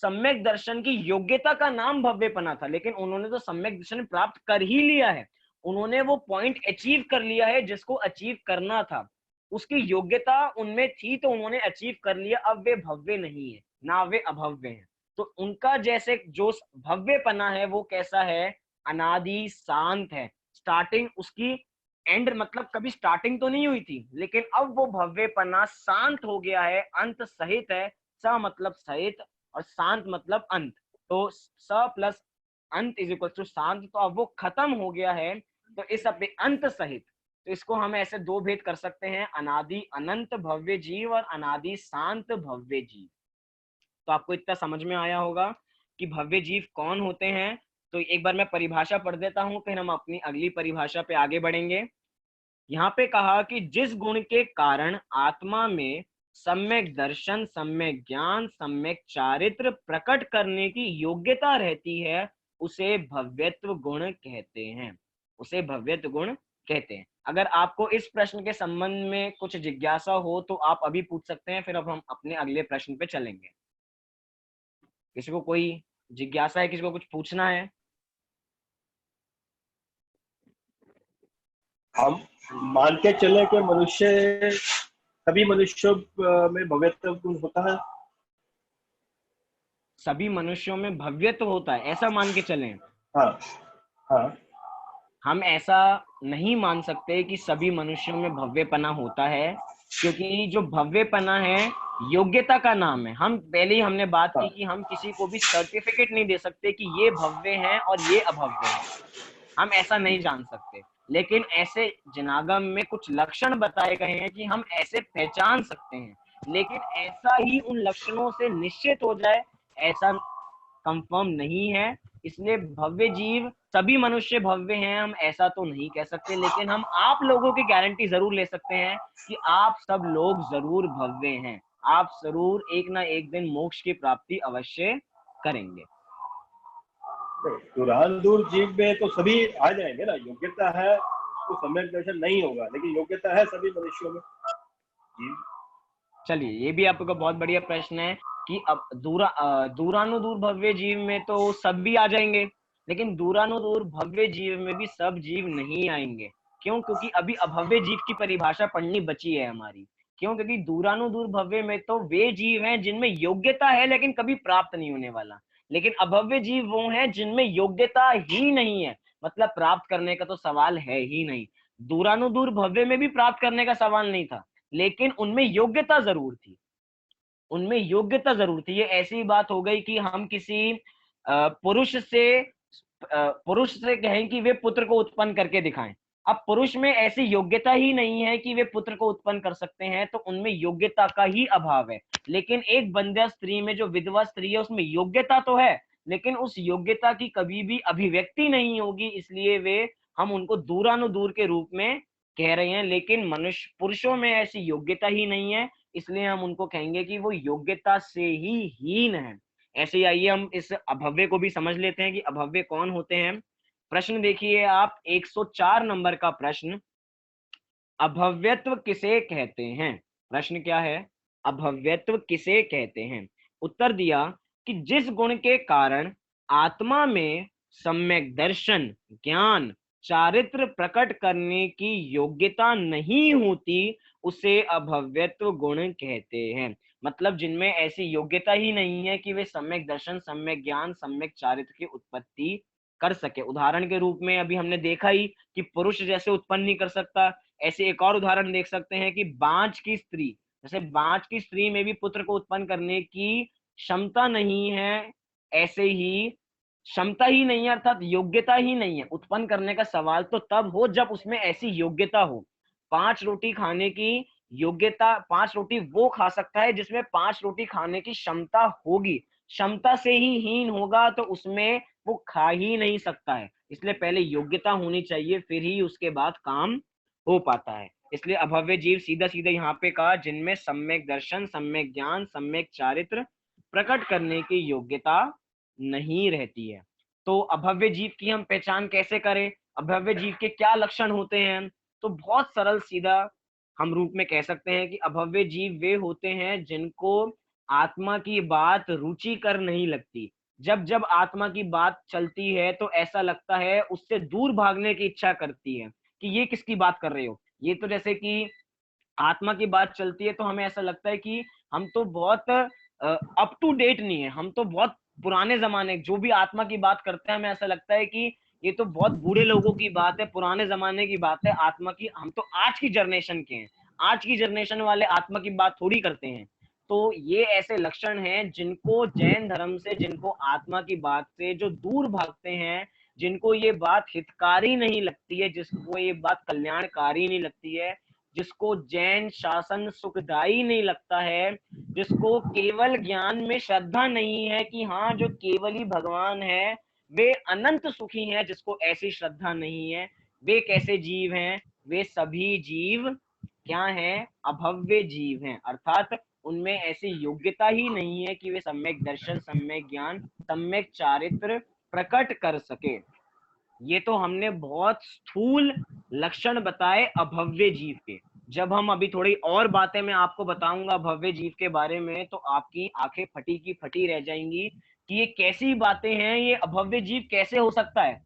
सम्यक दर्शन की योग्यता का नाम भव्यपना था, लेकिन उन्होंने तो सम्यक दर्शन प्राप्त कर ही लिया है। उन्होंने वो पॉइंट अचीव कर लिया है जिसको अचीव करना था, उसकी योग्यता उनमें थी तो उन्होंने अचीव कर लिया। अब वे भव्य नहीं है ना वे अभव्य हैं। तो उनका जैसे जो भव्यपना है वो कैसा है? अनादि शांत है। स्टार्टिंग उसकी एंड मतलब कभी स्टार्टिंग तो नहीं हुई थी, लेकिन अब वो भव्यपना शांत हो गया है, अंत सहित है। स मतलब सहित और शांत मतलब अंत। तो स प्लस अंत इज इक्वल टू शांत। तो अब वो खत्म हो गया है, तो इस अपने अंत सहित, तो इसको हम ऐसे दो भेद कर सकते हैं, अनादि अनंत भव्य जीव और अनादि शांत भव्य जीव। तो आपको इतना समझ में आया होगा कि भव्य जीव कौन होते हैं। तो एक बार मैं परिभाषा पढ़ देता हूं, फिर हम अपनी अगली परिभाषा पे आगे बढ़ेंगे। यहाँ पे कहा कि जिस गुण के कारण आत्मा में सम्यक दर्शन, सम्यक ज्ञान, सम्यक चारित्र प्रकट करने की योग्यता रहती है, उसे भव्यत्व गुण कहते हैं। उसे भव्यत्व गुण कहते हैं। अगर आपको इस प्रश्न के संबंध में कुछ जिज्ञासा हो तो आप अभी पूछ सकते हैं, फिर अब हम अपने अगले प्रश्न पे चलेंगे। किसी को कोई जिज्ञासा है? किसी को कुछ पूछना है? हम मान के चले कि मनुष्य, सभी मनुष्यों में भव्यत्व गुण होता है। सभी मनुष्यों में भव्यत्व होता है ऐसा मान के चलें? हाँ हाँ। हम ऐसा नहीं मान सकते कि सभी मनुष्यों में भव्यपना होता है, क्योंकि जो भव्यपना है योग्यता का नाम है। हम पहले ही हमने बात की हाँ कि हम किसी को भी सर्टिफिकेट नहीं दे सकते कि ये भव्य है और ये अभव्य है, हम ऐसा नहीं जान सकते। लेकिन ऐसे जनागम में कुछ लक्षण बताए गए हैं कि हम ऐसे पहचान सकते हैं, लेकिन ऐसा ही उन लक्षणों से निश्चित हो जाए ऐसा कंफर्म नहीं है। इसलिए भव्य जीव, सभी मनुष्य भव्य हैं हम ऐसा तो नहीं कह सकते, लेकिन हम आप लोगों की गारंटी जरूर ले सकते हैं कि आप सब लोग जरूर भव्य हैं। आप जरूर एक ना एक दिन मोक्ष की प्राप्ति अवश्य करेंगे। दूरान दूर जीव में तो सभी आ जाएंगे ना। योग्यता है तो सम्यक दर्शन नहीं होगा, लेकिन योग्यता है सभी मनुष्यों में। जीव चलिए, ये भी आपका बहुत बढ़िया प्रश्न है कि अब दूरानुदूर भव्य जीव में तो सब भी आ जाएंगे, लेकिन दूरानुदूर भव्य जीव में भी सब जीव नहीं आएंगे। क्यों? क्योंकि अभी अभव्य जीव की परिभाषा पढ़नी बची है हमारी। क्यों? क्योंकि दूरानुदूर भव्य में तो वे जीव हैं जिनमें योग्यता है लेकिन कभी प्राप्त नहीं होने वाला, लेकिन अभव्य जीव वो हैं जिनमें योग्यता ही नहीं है, मतलब प्राप्त करने का तो सवाल है ही नहीं। दूरानुदूर भव्य में भी प्राप्त करने का सवाल नहीं था, लेकिन उनमें योग्यता जरूर थी। उनमें योग्यता जरूर थी। ये ऐसी बात हो गई कि हम किसी पुरुष से कहें कि वे पुत्र को उत्पन्न करके दिखाएं। अब पुरुष में ऐसी योग्यता ही नहीं है कि वे पुत्र को उत्पन्न कर सकते हैं, तो उनमें योग्यता का ही अभाव है। लेकिन एक बंध्या स्त्री में, जो विधवा स्त्री है, उसमें योग्यता तो है, लेकिन उस योग्यता की कभी भी अभिव्यक्ति नहीं होगी, इसलिए वे हम उनको दूरानुदूर के रूप में कह रहे हैं। लेकिन मनुष्य पुरुषों में ऐसी योग्यता ही नहीं है, इसलिए हम उनको कहेंगे कि वो योग्यता से ही हीन है। ऐसे ही आइए हम इस अभव्य को भी समझ लेते हैं कि अभव्य कौन होते हैं। प्रश्न देखिए आप, 104 नंबर का प्रश्न, अभव्यत्व किसे कहते हैं? प्रश्न क्या है? अभव्यत्व किसे कहते हैं? उत्तर दिया कि जिस गुण के कारण आत्मा में सम्यक दर्शन, ज्ञान, चारित्र प्रकट करने की योग्यता नहीं होती, उसे अभव्यत्व गुण कहते हैं। मतलब जिनमें ऐसी योग्यता ही नहीं है कि वे सम्यक दर्शन, सम्यक ज्ञान, सम्यक चारित्र की उत्पत्ति कर सके। उदाहरण के रूप में अभी हमने देखा ही कि पुरुष जैसे उत्पन्न नहीं कर सकता, ऐसे एक और उदाहरण देख सकते हैं कि बांझ की स्त्री, जैसे बांझ की स्त्री में भी पुत्र को उत्पन्न करने की क्षमता नहीं है, ऐसे ही क्षमता ही नहीं है अर्थात योग्यता ही नहीं है। उत्पन्न करने का सवाल तो तब हो जब उसमें ऐसी योग्यता हो। 5 रोटी खाने की योग्यता, 5 रोटी वो खा सकता है जिसमें 5 रोटी खाने की क्षमता होगी। क्षमता से ही हीन होगा तो उसमें वो खा ही नहीं सकता है। इसलिए पहले योग्यता होनी चाहिए, फिर ही उसके बाद काम हो पाता है। इसलिए अभव्य जीव सीधा सीधा यहाँ पे कहा जिनमें सम्यक दर्शन, सम्यक ज्ञान, सम्यक चारित्र प्रकट करने की योग्यता नहीं रहती है। तो अभव्य जीव की हम पहचान कैसे करें, अभव्य जीव के क्या लक्षण होते हैं? तो बहुत सरल सीधा हम रूप में कह सकते हैं कि अभव्य जीव वे होते हैं जिनको आत्मा की बात रुचिकर नहीं लगती। जब जब आत्मा की बात चलती है तो ऐसा लगता है उससे दूर भागने की इच्छा करती है कि ये किसकी बात कर रहे हो। ये तो जैसे कि आत्मा की बात चलती है तो हमें ऐसा लगता है कि हम तो बहुत अप टू डेट नहीं है, हम तो बहुत पुराने जमाने, जो भी आत्मा की बात करते हैं हमें ऐसा लगता है कि ये तो बहुत बूढ़े लोगों की बात है, पुराने जमाने की बात है आत्मा की। हम तो आज की जनरेशन के हैं, आज की जनरेशन वाले आत्मा की बात थोड़ी करते हैं। तो ये ऐसे लक्षण हैं जिनको जैन धर्म से, जिनको आत्मा की बात से जो दूर भागते हैं, जिनको ये बात हितकारी नहीं लगती है, जिसको ये बात कल्याणकारी नहीं लगती है, जिसको जैन शासन सुखदायी नहीं लगता है, जिसको केवल ज्ञान में श्रद्धा नहीं है कि हाँ जो केवल ही भगवान है वे अनंत सुखी हैं, जिसको ऐसी श्रद्धा नहीं है, वे कैसे जीव हैं? वे सभी जीव क्या हैं? अभव्य जीव हैं। अर्थात उनमें ऐसी योग्यता ही नहीं है कि वे सम्यक दर्शन, सम्यक ज्ञान, सम्यक चारित्र प्रकट कर सके। ये तो हमने बहुत स्थूल लक्षण बताए अभव्य जीव के। जब हम अभी थोड़ी और बातें मैं आपको बताऊंगा अभव्य जीव के बारे में तो आपकी आंखें फटी की फटी रह जाएंगी कि ये कैसी बातें हैं, ये अभव्य जीव कैसे हो सकता है।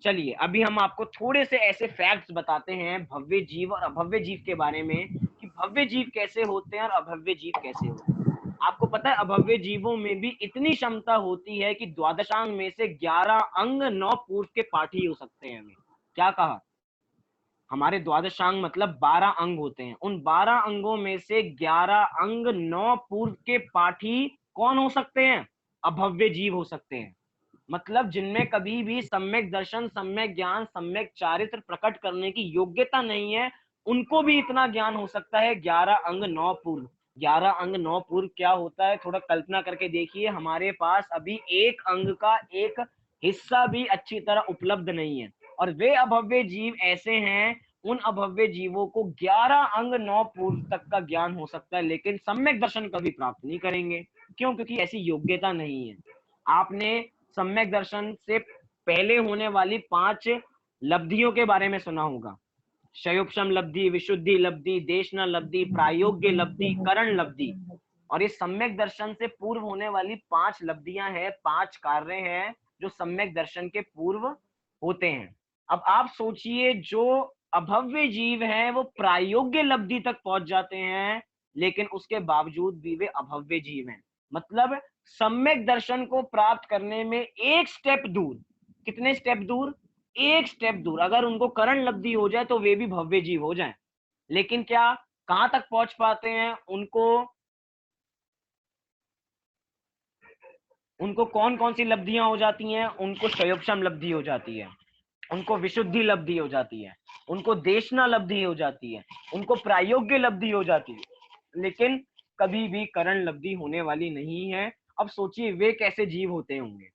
चलिए अभी हम आपको थोड़े से ऐसे फैक्ट्स बताते हैं भव्य जीव और अभव्य जीव के बारे में कि भव्य जीव कैसे होते हैं और अभव्य जीव कैसे होते हैं। आपको पता है अभव्य जीवों में भी इतनी क्षमता होती है कि द्वादशांग में से 11 अंग 9 पूर्व के पाठी हो सकते हैं। हमें क्या कहा? हमारे द्वादशांग मतलब 12 अंग होते हैं, उन 12 अंगों में से 11 अंग 9 पूर्व के पाठी कौन हो सकते हैं? अभव्य जीव हो सकते हैं। मतलब जिनमें कभी भी सम्यक दर्शन, सम्यक ज्ञान, सम्यक चारित्र प्रकट करने की योग्यता नहीं है, उनको भी इतना ज्ञान हो सकता है। 11 अंग 9 पूर्व, 11 अंग 9 पूर्व क्या होता है? थोड़ा कल्पना करके देखिए, हमारे पास अभी एक अंग का एक हिस्सा भी अच्छी तरह उपलब्ध नहीं है और वे अभव्य जीव ऐसे हैं, उन अभव्य जीवों को 11 अंग 9 पूर्व तक का ज्ञान हो सकता है लेकिन सम्यक दर्शन कभी प्राप्त नहीं करेंगे। क्यों? क्योंकि ऐसी योग्यता नहीं है। आपने सम्यक दर्शन से पहले होने वाली 5 लब्धियों के बारे में सुना होगा। शयोपशम लब्धि, विशुद्धि लब्धि, देशना लब्धि, प्रायोग्य लब्धि, करण लब्धि। और इस सम्यक दर्शन से पूर्व होने वाली 5 लब्धियां हैं, 5 कार्य हैं जो सम्यक दर्शन के पूर्व होते हैं। अब आप सोचिए जो अभव्य जीव हैं वो प्रायोग्य लब्धि तक पहुंच जाते हैं लेकिन उसके बावजूद भी वे अभव्य जीव हैं। मतलब सम्यक दर्शन को प्राप्त करने में एक स्टेप दूर, कितने स्टेप दूर? एक स्टेप दूर। अगर उनको करण लब्धि हो जाए तो वे भी भव्य जीव हो जाएं। लेकिन क्या कहां तक पहुंच पाते हैं? उनको कौन कौन सी लब्धियां हो जाती हैं? उनको क्षयोपशम लब्धि हो जाती है, उनको विशुद्धि लब्धि हो जाती है, उनको देशना लब्धि हो जाती है, उनको प्रायोग्य लब्धि हो जाती है, लेकिन कभी भी करण लब्धि होने वाली नहीं है। अब सोचिए वे कैसे जीव होते होंगे।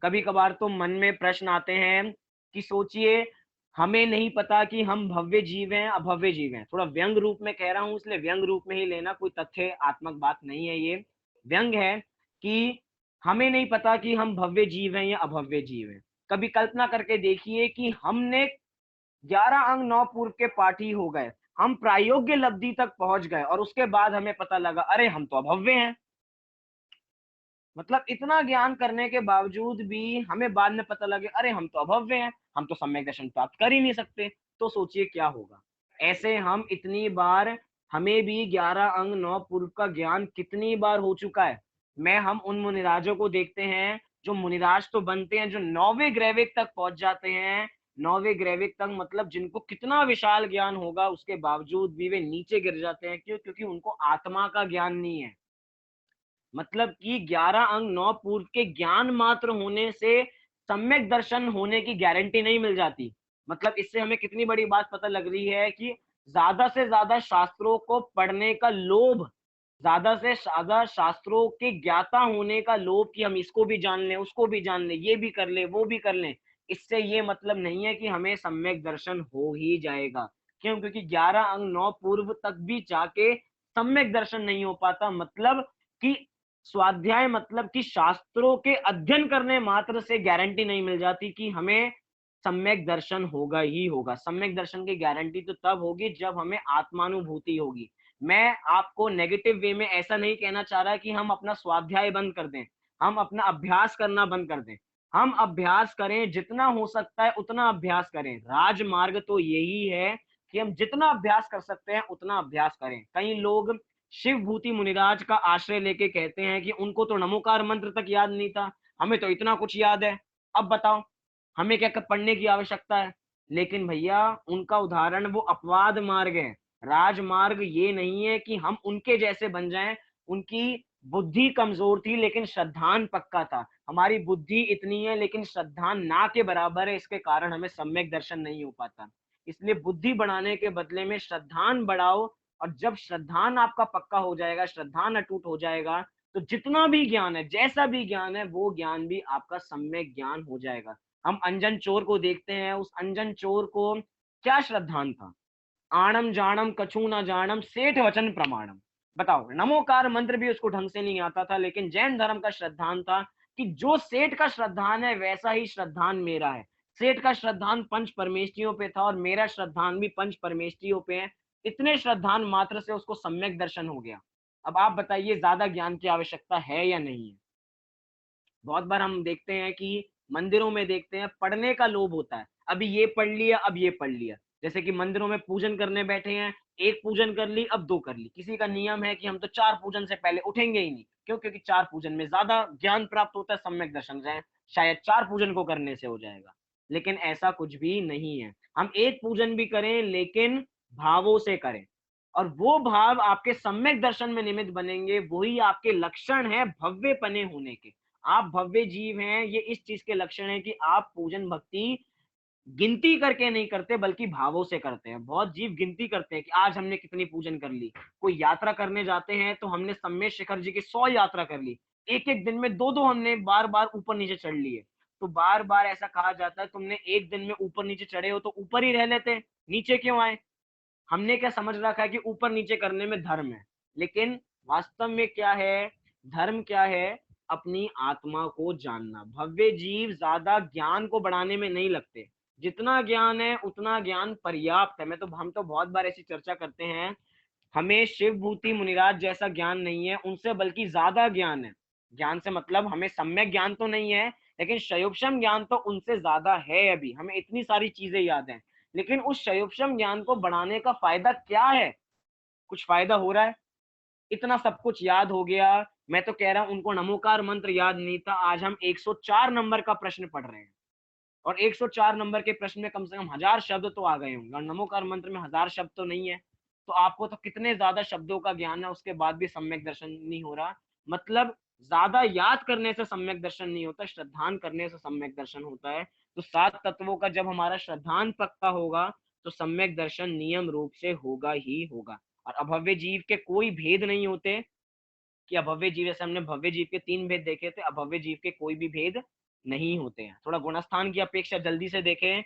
कभी कभार तो मन में प्रश्न आते हैं कि सोचिए हमें नहीं पता कि हम भव्य जीव हैं अभव्य जीव हैं। थोड़ा व्यंग रूप में कह रहा हूं इसलिए व्यंग रूप में ही लेना, कोई तथ्य आत्मक बात नहीं है, ये व्यंग है कि हमें नहीं पता कि हम भव्य जीव हैं या अभव्य जीव हैं। कभी कल्पना करके देखिए कि हमने 11 अंग 9 पूर्व के पाठी हो गए, हम प्रायोग्य लब्धि तक पहुंच गए और उसके बाद हमें पता लगा अरे हम तो अभव्य हैं। मतलब इतना ज्ञान करने के बावजूद भी हमें बाद में पता लगे अरे हम तो अभव्य हैं, हम तो सम्यक दर्शन प्राप्त कर ही नहीं सकते। तो सोचिए क्या होगा। ऐसे हम इतनी बार, हमें भी 11 अंग 9 पूर्व का ज्ञान कितनी बार हो चुका है। हम उन मुनिराजों को देखते हैं जो मुनिराज तो बनते हैं, जो 9वें ग्रैविक तक पहुंच जाते हैं। 9वें ग्रैविक तक मतलब जिनको कितना विशाल ज्ञान होगा उसके बावजूद भी वे नीचे गिर जाते हैं। क्यों? क्योंकि उनको आत्मा का ज्ञान नहीं है। मतलब कि 11 अंग 9 पूर्व के ज्ञान मात्र होने से सम्यक दर्शन होने की गारंटी नहीं मिल जाती। मतलब इससे हमें कितनी बड़ी बात पता लग रही है कि ज्यादा से ज्यादा शास्त्रों को पढ़ने का लोभ, ज्यादा से ज्यादा शास्त्रों के ज्ञाता होने का लोभ कि हम इसको भी जान लें, उसको भी जान लें, ये भी कर लें, वो भी कर लें, इससे ये मतलब नहीं है कि हमें सम्यक दर्शन हो ही जाएगा। क्यों? क्योंकि 11 अंग 9 पूर्व तक भी जाके सम्यक दर्शन नहीं हो पाता। मतलब कि स्वाध्याय मतलब कि शास्त्रों के अध्ययन करने मात्र से गारंटी नहीं मिल जाती कि हमें सम्यक दर्शन होगा ही होगा। सम्यक दर्शन की गारंटी तो तब होगी जब हमें आत्मानुभूति होगी। मैं आपको नेगेटिव वे में ऐसा नहीं कहना चाह रहा कि हम अपना स्वाध्याय बंद कर दें, हम अपना अभ्यास करना बंद कर दें। हम अभ्यास करें, जितना हो सकता है उतना अभ्यास करें। राजमार्ग तो यही है कि हम जितना अभ्यास कर सकते हैं उतना अभ्यास करें। कई लोग शिव भूति मुनिराज का आश्रय लेके कहते हैं कि उनको तो नमोकार मंत्र तक याद नहीं था, हमें तो इतना कुछ याद है, अब बताओ हमें क्या पढ़ने की आवश्यकता है। लेकिन भैया उनका उदाहरण वो अपवाद मार्ग है। राजमार्ग ये नहीं है कि हम उनके जैसे बन जाएं। उनकी बुद्धि कमजोर थी लेकिन श्रद्धान पक्का था। हमारी बुद्धि इतनी है लेकिन श्रद्धान ना के बराबर है, इसके कारण हमें सम्यक दर्शन नहीं हो पाता। इसलिए बुद्धि बढ़ाने के बदले में श्रद्धान बढ़ाओ, और जब श्रद्धान आपका पक्का हो जाएगा, श्रद्धान अटूट हो जाएगा, तो जितना भी ज्ञान है, जैसा भी ज्ञान है, वो ज्ञान भी आपका सम्यक ज्ञान हो जाएगा। हम अंजन चोर को देखते हैं, उस अंजन चोर को क्या श्रद्धान था? आणम जाणम कछु न जानम सेठ वचन प्रमाणम। बताओ, नमोकार मंत्र भी उसको ढंग से नहीं आता था, लेकिन जैन धर्म का श्रद्धान था कि जो सेठ का श्रद्धान है वैसा ही श्रद्धान मेरा है। सेठ का श्रद्धान पंच परमेष्टियों पे था और मेरा श्रद्धान भी पंच परमेष्टियों पे है। इतने श्रद्धान मात्र से उसको सम्यक दर्शन हो गया। अब आप बताइए, ज्यादा ज्ञान की आवश्यकता है या नहीं है? बहुत बार हम देखते हैं कि मंदिरों में देखते हैं पढ़ने का लोभ होता है, अभी ये पढ़ लिया, अब ये पढ़ लिया। जैसे कि मंदिरों में पूजन करने बैठे हैं, एक पूजन कर ली, अब दो कर ली। किसी का नियम है कि हम तो 4 पूजन से पहले उठेंगे ही नहीं। क्यों? क्योंकि 4 पूजन में ज्यादा ज्ञान प्राप्त होता है, सम्यक दर्शन रहे शायद 4 पूजन को करने से हो जाएगा। लेकिन ऐसा कुछ भी नहीं है। हम एक पूजन भी करें लेकिन भावों से करें, और वो भाव आपके सम्यक दर्शन में निमित्त बनेंगे। वही आपके लक्षण है भव्य पने होने के। आप भव्य जीव हैं, ये इस चीज के लक्षण है कि आप पूजन भक्ति गिनती करके नहीं करते बल्कि भावों से करते हैं। बहुत जीव गिनती करते हैं कि आज हमने कितनी पूजन कर ली। कोई यात्रा करने जाते हैं तो हमने सम्मेद शिखर जी की 100 यात्रा कर ली, एक एक दिन में दो दो हमने बार बार ऊपर नीचे चढ़ लिए। तो बार बार ऐसा कहा जाता है, तुमने एक दिन में ऊपर नीचे चढ़े हो तो ऊपर ही रह लेते, नीचे क्यों आए? हमने क्या समझ रखा है कि ऊपर नीचे करने में धर्म है, लेकिन वास्तव में क्या है? धर्म क्या है? अपनी आत्मा को जानना। भव्य जीव ज्यादा ज्ञान को बढ़ाने में नहीं लगते। जितना ज्ञान है उतना ज्ञान पर्याप्त है। हम तो बहुत बार ऐसी चर्चा करते हैं, हमें शिव भूति मुनिराज जैसा ज्ञान नहीं है, उनसे बल्कि ज्यादा ज्ञान है। ज्ञान से मतलब हमें सम्यक ज्ञान तो नहीं है, लेकिन शयोपशम ज्ञान तो उनसे ज्यादा है। अभी हमें इतनी सारी चीजें याद हैं, लेकिन उस शयोपशम ज्ञान को बढ़ाने का फायदा क्या है? कुछ फायदा हो रहा है? इतना सब कुछ याद हो गया। मैं तो कह रहा हूं उनको नमोकार मंत्र याद नहीं था। आज हम 104 नंबर का प्रश्न पढ़ रहे हैं, और 104 नंबर के प्रश्न में कम से कम 1000 शब्द तो आ गए होंगे, और नमोकार मंत्र में 1000 शब्द तो नहीं है। तो आपको तो कितने ज्यादा शब्दों का ज्ञान है, उसके बाद भी सम्यक दर्शन नहीं हो रहा। मतलब ज्यादा याद करने से सम्यक दर्शन नहीं होता, श्रद्धान करने से सम्यक दर्शन होता है। तो 7 तत्वों का जब हमारा श्रद्धान पक्का होगा तो सम्यक दर्शन नियम रूप से होगा ही होगा। और अभव्य जीव के कोई भेद नहीं होते कि अभव्य जीव, जैसे हमने भव्य जीव के 3 भेद देखे थे, अभव्य जीव के कोई भी भेद नहीं होते हैं। थोड़ा गुणस्थान की अपेक्षा जल्दी से देखें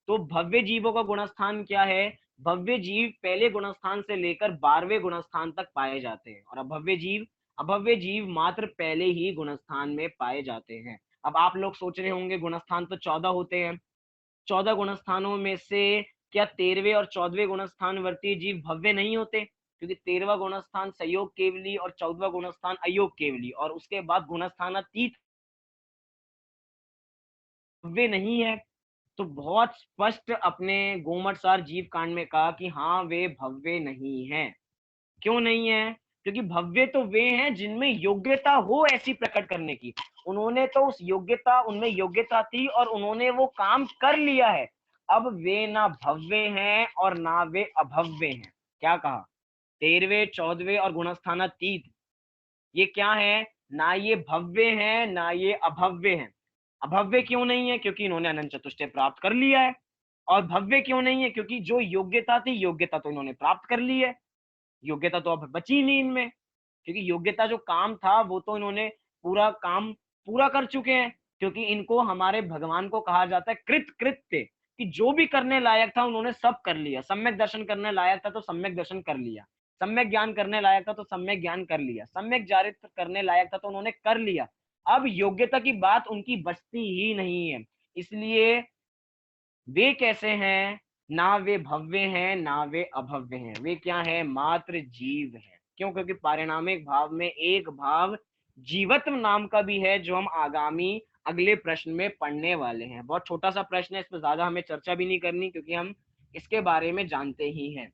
तो भव्य जीवों का गुणस्थान क्या है? भव्य जीव पहले गुणस्थान से लेकर 12वें गुणस्थान तक पाए जाते हैं, और अभव्य जीव मात्र पहले ही गुणस्थान में पाए जाते हैं। अब आप लोग सोच रहे होंगे गुणस्थान तो 14 होते हैं, 14 गुणस्थानों में से क्या 13वें और 14वें गुणस्थान वर्ती जीव भव्य नहीं होते? क्योंकि 13वां गुणस्थान संयोग केवली और 14वां गुणस्थान अयोग केवली, और उसके बाद गुणस्थानातीत भव्य नहीं है। तो बहुत स्पष्ट अपने गोमटसार जीव कांड में कहा कि हाँ वे भव्य नहीं है। क्यों नहीं है? क्योंकि भव्य तो वे हैं जिनमें योग्यता हो ऐसी प्रकट करने की। उन्होंने तो उस योग्यता, उनमें योग्यता थी और उन्होंने वो काम कर लिया है। अब वे ना भव्य हैं और ना वे अभव्य हैं। क्या कहा? 13वें 14वें और गुणस्थानातीत, ये क्या है? ना ये भव्य है ना ये अभव्य है। अभव्य क्यों नहीं है? क्योंकि इन्होंने अनंत चतुष्टय प्राप्त कर लिया है। और भव्य क्यों नहीं है? क्योंकि जो योग्यता थी, योग्यता तो इन्होंने प्राप्त कर ली है, योग्यता तो अब बची नहीं इनमें। क्योंकि योग्यता जो काम था वो तो इन्होंने पूरा काम पूरा कर चुके हैं। क्योंकि इनको हमारे भगवान को कहा जाता है कृत कृत्य। कि जो भी करने लायक था उन्होंने सब कर लिया। सम्यक दर्शन करने लायक था तो सम्यक दर्शन कर लिया, सम्यक ज्ञान करने लायक था तो सम्यक ज्ञान कर लिया, सम्यक चारित्र करने लायक था तो उन्होंने कर लिया। अब योग्यता की बात उनकी बचती ही नहीं है। इसलिए वे कैसे हैं? ना वे भव्य हैं ना वे अभव्य हैं, वे क्या है? मात्र जीव हैं। क्यों? क्योंकि पारिणामिक भाव में एक भाव जीवत्व नाम का भी है, जो हम आगामी अगले प्रश्न में पढ़ने वाले हैं। बहुत छोटा सा प्रश्न है, इस पर ज्यादा हमें चर्चा भी नहीं करनी क्योंकि हम इसके बारे में जानते ही हैं।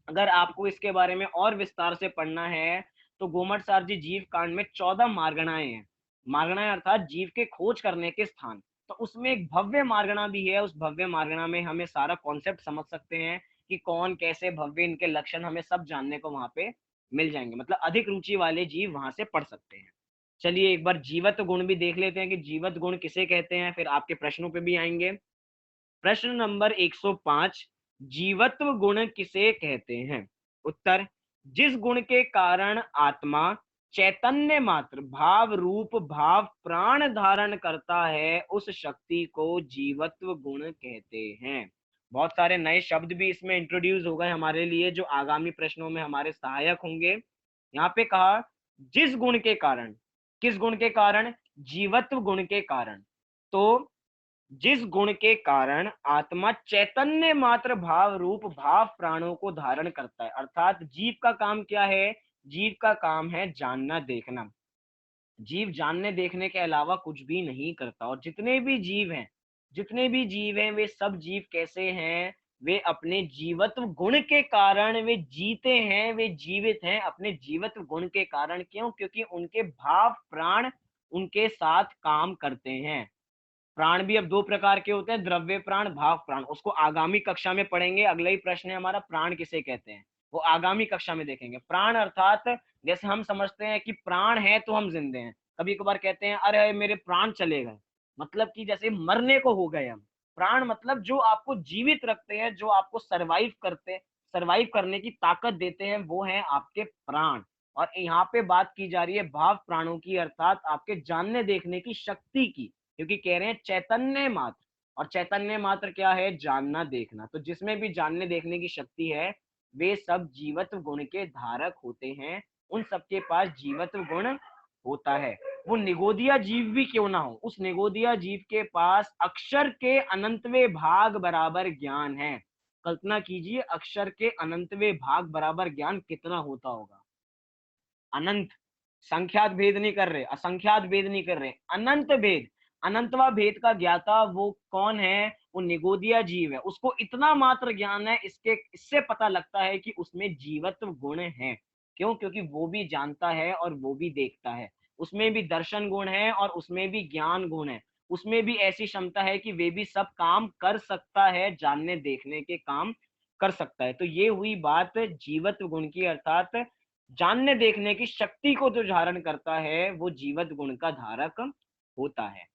अगर आपको इसके बारे में और विस्तार से पढ़ना है तो गोमट सार जी जीव कांड में 14 मार्गणाएं हैं। मार्गणाएं अर्थात जीव के खोज करने के स्थान। तो उसमें एक भव्य मार्गणा भी है। उस भव्य मार्गणा में हमें सारा कॉन्सेप्ट समझ सकते हैं कि कौन कैसे भव्य, इनके लक्षण हमें सब जानने को वहां पे मिल जाएंगे। मतलब अधिक रुचि वाले जीव वहां से पढ़ सकते हैं। चलिए एक बार जीवत्व गुण भी देख लेते हैं कि जीवत्व गुण किसे कहते हैं, फिर आपके प्रश्नों पे भी आएंगे। प्रश्न नंबर 105, जीवत्व गुण किसे कहते हैं? उत्तर, जिस गुण के कारण आत्मा चैतन्य मात्र भाव रूप भाव प्राण धारण करता है, उस शक्ति को जीवत्व गुण कहते हैं। बहुत सारे नए शब्द भी इसमें इंट्रोड्यूस हो गए हमारे लिए, जो आगामी प्रश्नों में हमारे सहायक होंगे। यहाँ पे कहा जिस गुण के कारण, किस गुण के कारण? जीवत्व गुण के कारण। तो जिस गुण के कारण आत्मा चैतन्य मात्र भाव रूप भाव प्राणों को धारण करता है, अर्थात जीव का काम क्या है? जीव का काम है जानना देखना। जीव जानने देखने के अलावा कुछ भी नहीं करता। और जितने भी जीव हैं, जितने भी जीव हैं, वे सब जीव कैसे हैं? वे अपने जीवत्व गुण के कारण वे जीते हैं, वे जीवित हैं अपने जीवत्व गुण के कारण। क्यों? क्योंकि उनके भाव प्राण उनके साथ काम करते हैं। प्राण भी अब दो प्रकार के होते हैं, द्रव्य प्राण, भाव प्राण। उसको आगामी कक्षा में पढ़ेंगे। अगला ही प्रश्न है हमारा, प्राण किसे कहते हैं, वो आगामी कक्षा में देखेंगे। प्राण अर्थात जैसे हम समझते हैं कि प्राण है तो हम जिंदे हैं। कभी कभार कहते हैं अरे मेरे प्राण चले गए, मतलब कि जैसे मरने को हो गए हम। प्राण मतलब जो आपको जीवित रखते हैं, जो आपको सरवाइव करते, सरवाइव करने की ताकत देते हैं, वो है आपके प्राण। और यहाँ पे बात की जा रही है भाव प्राणों की, अर्थात आपके जानने देखने की शक्ति की। क्योंकि कह रहे हैं चैतन्य मात्र, और चैतन्य मात्र क्या है? जानना देखना। तो जिसमें भी जानने देखने की शक्ति है, वे सब जीवत्व गुण के धारक होते हैं। उन सबके पास जीवत्व गुण होता है। वो निगोदिया जीव भी क्यों ना हो, उस निगोदिया जीव के पास अक्षर के अनंतवे भाग बराबर ज्ञान है। कल्पना कीजिए अक्षर के अनंतवे भाग बराबर ज्ञान कितना होता होगा। अनंत, संख्यात भेद नहीं कर रहे, असंख्यात भेद नहीं कर रहे, अनंत भेद, अनंतवा भेद का ज्ञाता वो कौन है? वो निगोदिया जीव है। उसको इतना मात्र ज्ञान है, इससे पता लगता है कि उसमें जीवत्व गुण है। क्यों? क्योंकि वो भी जानता है और वो भी देखता है। उसमें भी दर्शन गुण है और उसमें भी ज्ञान गुण है। उसमें भी ऐसी क्षमता है कि वे भी सब काम कर सकता है, जानने देखने के काम कर सकता है। तो ये हुई बात जीवत्व गुण की, अर्थात जानने देखने की शक्ति को जो धारण करता है वो जीवत गुण का धारक होता है।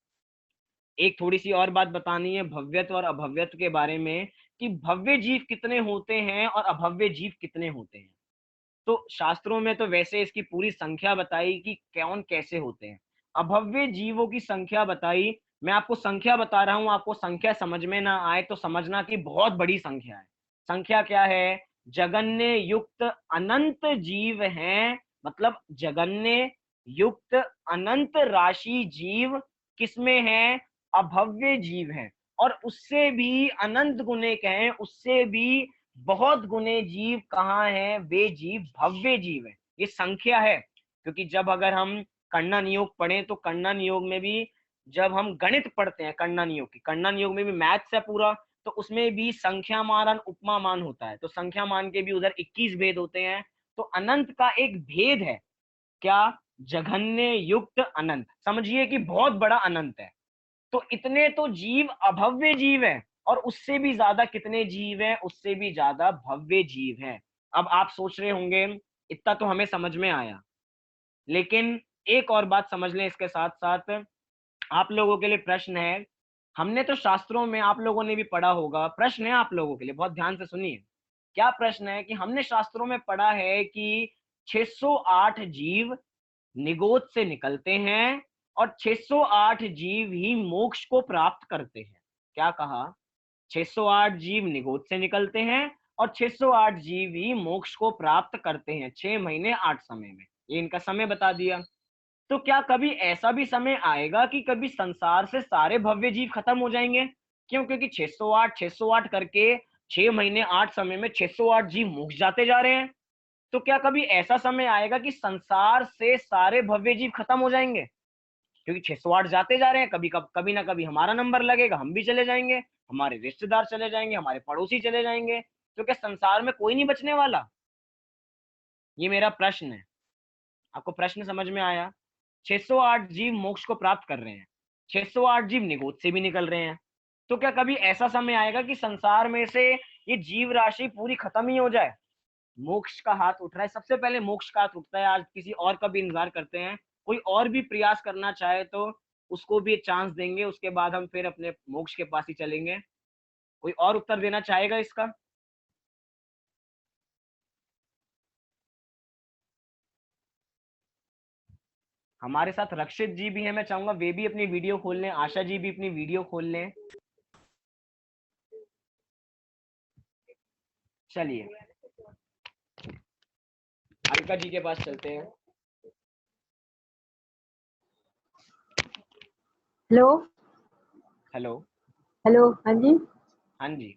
एक थोड़ी सी और बात बतानी है भव्यत्व और अभव्यत्व के बारे में, कि भव्य जीव कितने होते हैं और अभव्य जीव कितने होते हैं। तो शास्त्रों में तो वैसे इसकी पूरी संख्या बताई कि कौन कैसे होते हैं। अभव्य जीवों की संख्या बताई। मैं आपको संख्या बता रहा हूं, आपको संख्या समझ में ना आए तो समझना कि बहुत बड़ी संख्या है। संख्या क्या है? जगन्य युक्त अनंत जीव हैं, मतलब जगन्य युक्त अनंत राशि जीव किसमें है? अभव्य जीव हैं। और उससे भी अनंत गुणे कहें, उससे भी बहुत गुने जीव कहाँ हैं? वे जीव भव्य जीव है। ये संख्या है। क्योंकि जब अगर हम कण्णा नियोग पढ़ें तो कण्णा नियोग में भी, जब हम गणित पढ़ते हैं कण्णा नियोग की, कण्णा नियोग में भी मैथ्स है पूरा, तो उसमें भी संख्या मान और उपमा मान होता है। तो संख्या मान के भी उधर 21 भेद होते हैं। तो अनंत का एक भेद है क्या? जघन्य युक्त अनंत। समझिए कि बहुत बड़ा अनंत है। तो इतने तो जीव अभव्य जीव है, और उससे भी ज्यादा कितने जीव हैं? उससे भी ज्यादा भव्य जीव हैं। अब आप सोच रहे होंगे इतना तो हमें समझ में आया, लेकिन एक और बात समझ लें इसके साथ साथ। आप लोगों के लिए प्रश्न है। हमने तो शास्त्रों में, आप लोगों ने भी पढ़ा होगा, प्रश्न है आप लोगों के लिए, बहुत ध्यान से सुनिए। क्या प्रश्न है? कि हमने शास्त्रों में पढ़ा है कि 608 जीव निगोद से निकलते हैं और 608 जीव ही मोक्ष को प्राप्त करते हैं। क्या कहा? 608 जीव निगोद से निकलते हैं और 608 जीव ही मोक्ष को प्राप्त करते हैं 6 महीने 8 समय में। ये इनका समय बता दिया। तो क्या कभी ऐसा भी समय आएगा कि कभी संसार से सारे भव्य जीव खत्म हो जाएंगे? क्यों? क्योंकि 608 करके 6 महीने 8 समय में 608 जीव मोक्ष जाते जा रहे हैं। तो क्या कभी ऐसा समय आएगा कि संसार से सारे भव्य जीव खत्म हो जाएंगे? क्योंकि 608 जाते जा रहे हैं, कभी ना कभी हमारा नंबर लगेगा, हम भी चले जाएंगे, हमारे रिश्तेदार चले जाएंगे, हमारे पड़ोसी चले जाएंगे। तो क्या संसार में कोई नहीं बचने वाला? ये मेरा प्रश्न है। आपको प्रश्न समझ में आया? 608 जीव मोक्ष को प्राप्त कर रहे हैं, 608 जीव निगोद से भी निकल रहे हैं। तो क्या कभी ऐसा समय आएगा कि संसार में से ये जीव राशि पूरी खत्म ही हो जाए? मोक्ष का हाथ उठ रहा है, सबसे पहले मोक्ष का हाथ उठता है। आज किसी और का भी इंतजार करते हैं, कोई और भी प्रयास करना चाहे तो उसको भी एक चांस देंगे, उसके बाद हम फिर अपने मोक्ष के पास ही चलेंगे। कोई और उत्तर देना चाहेगा इसका? हमारे साथ रक्षित जी भी हैं, मैं चाहूंगा वे भी अपनी वीडियो खोल लें, आशा जी भी अपनी वीडियो खोल लें। चलिए अलका जी के पास चलते हैं। हेलो। हेलो। हेलो। हाँ जी। हाँ जी।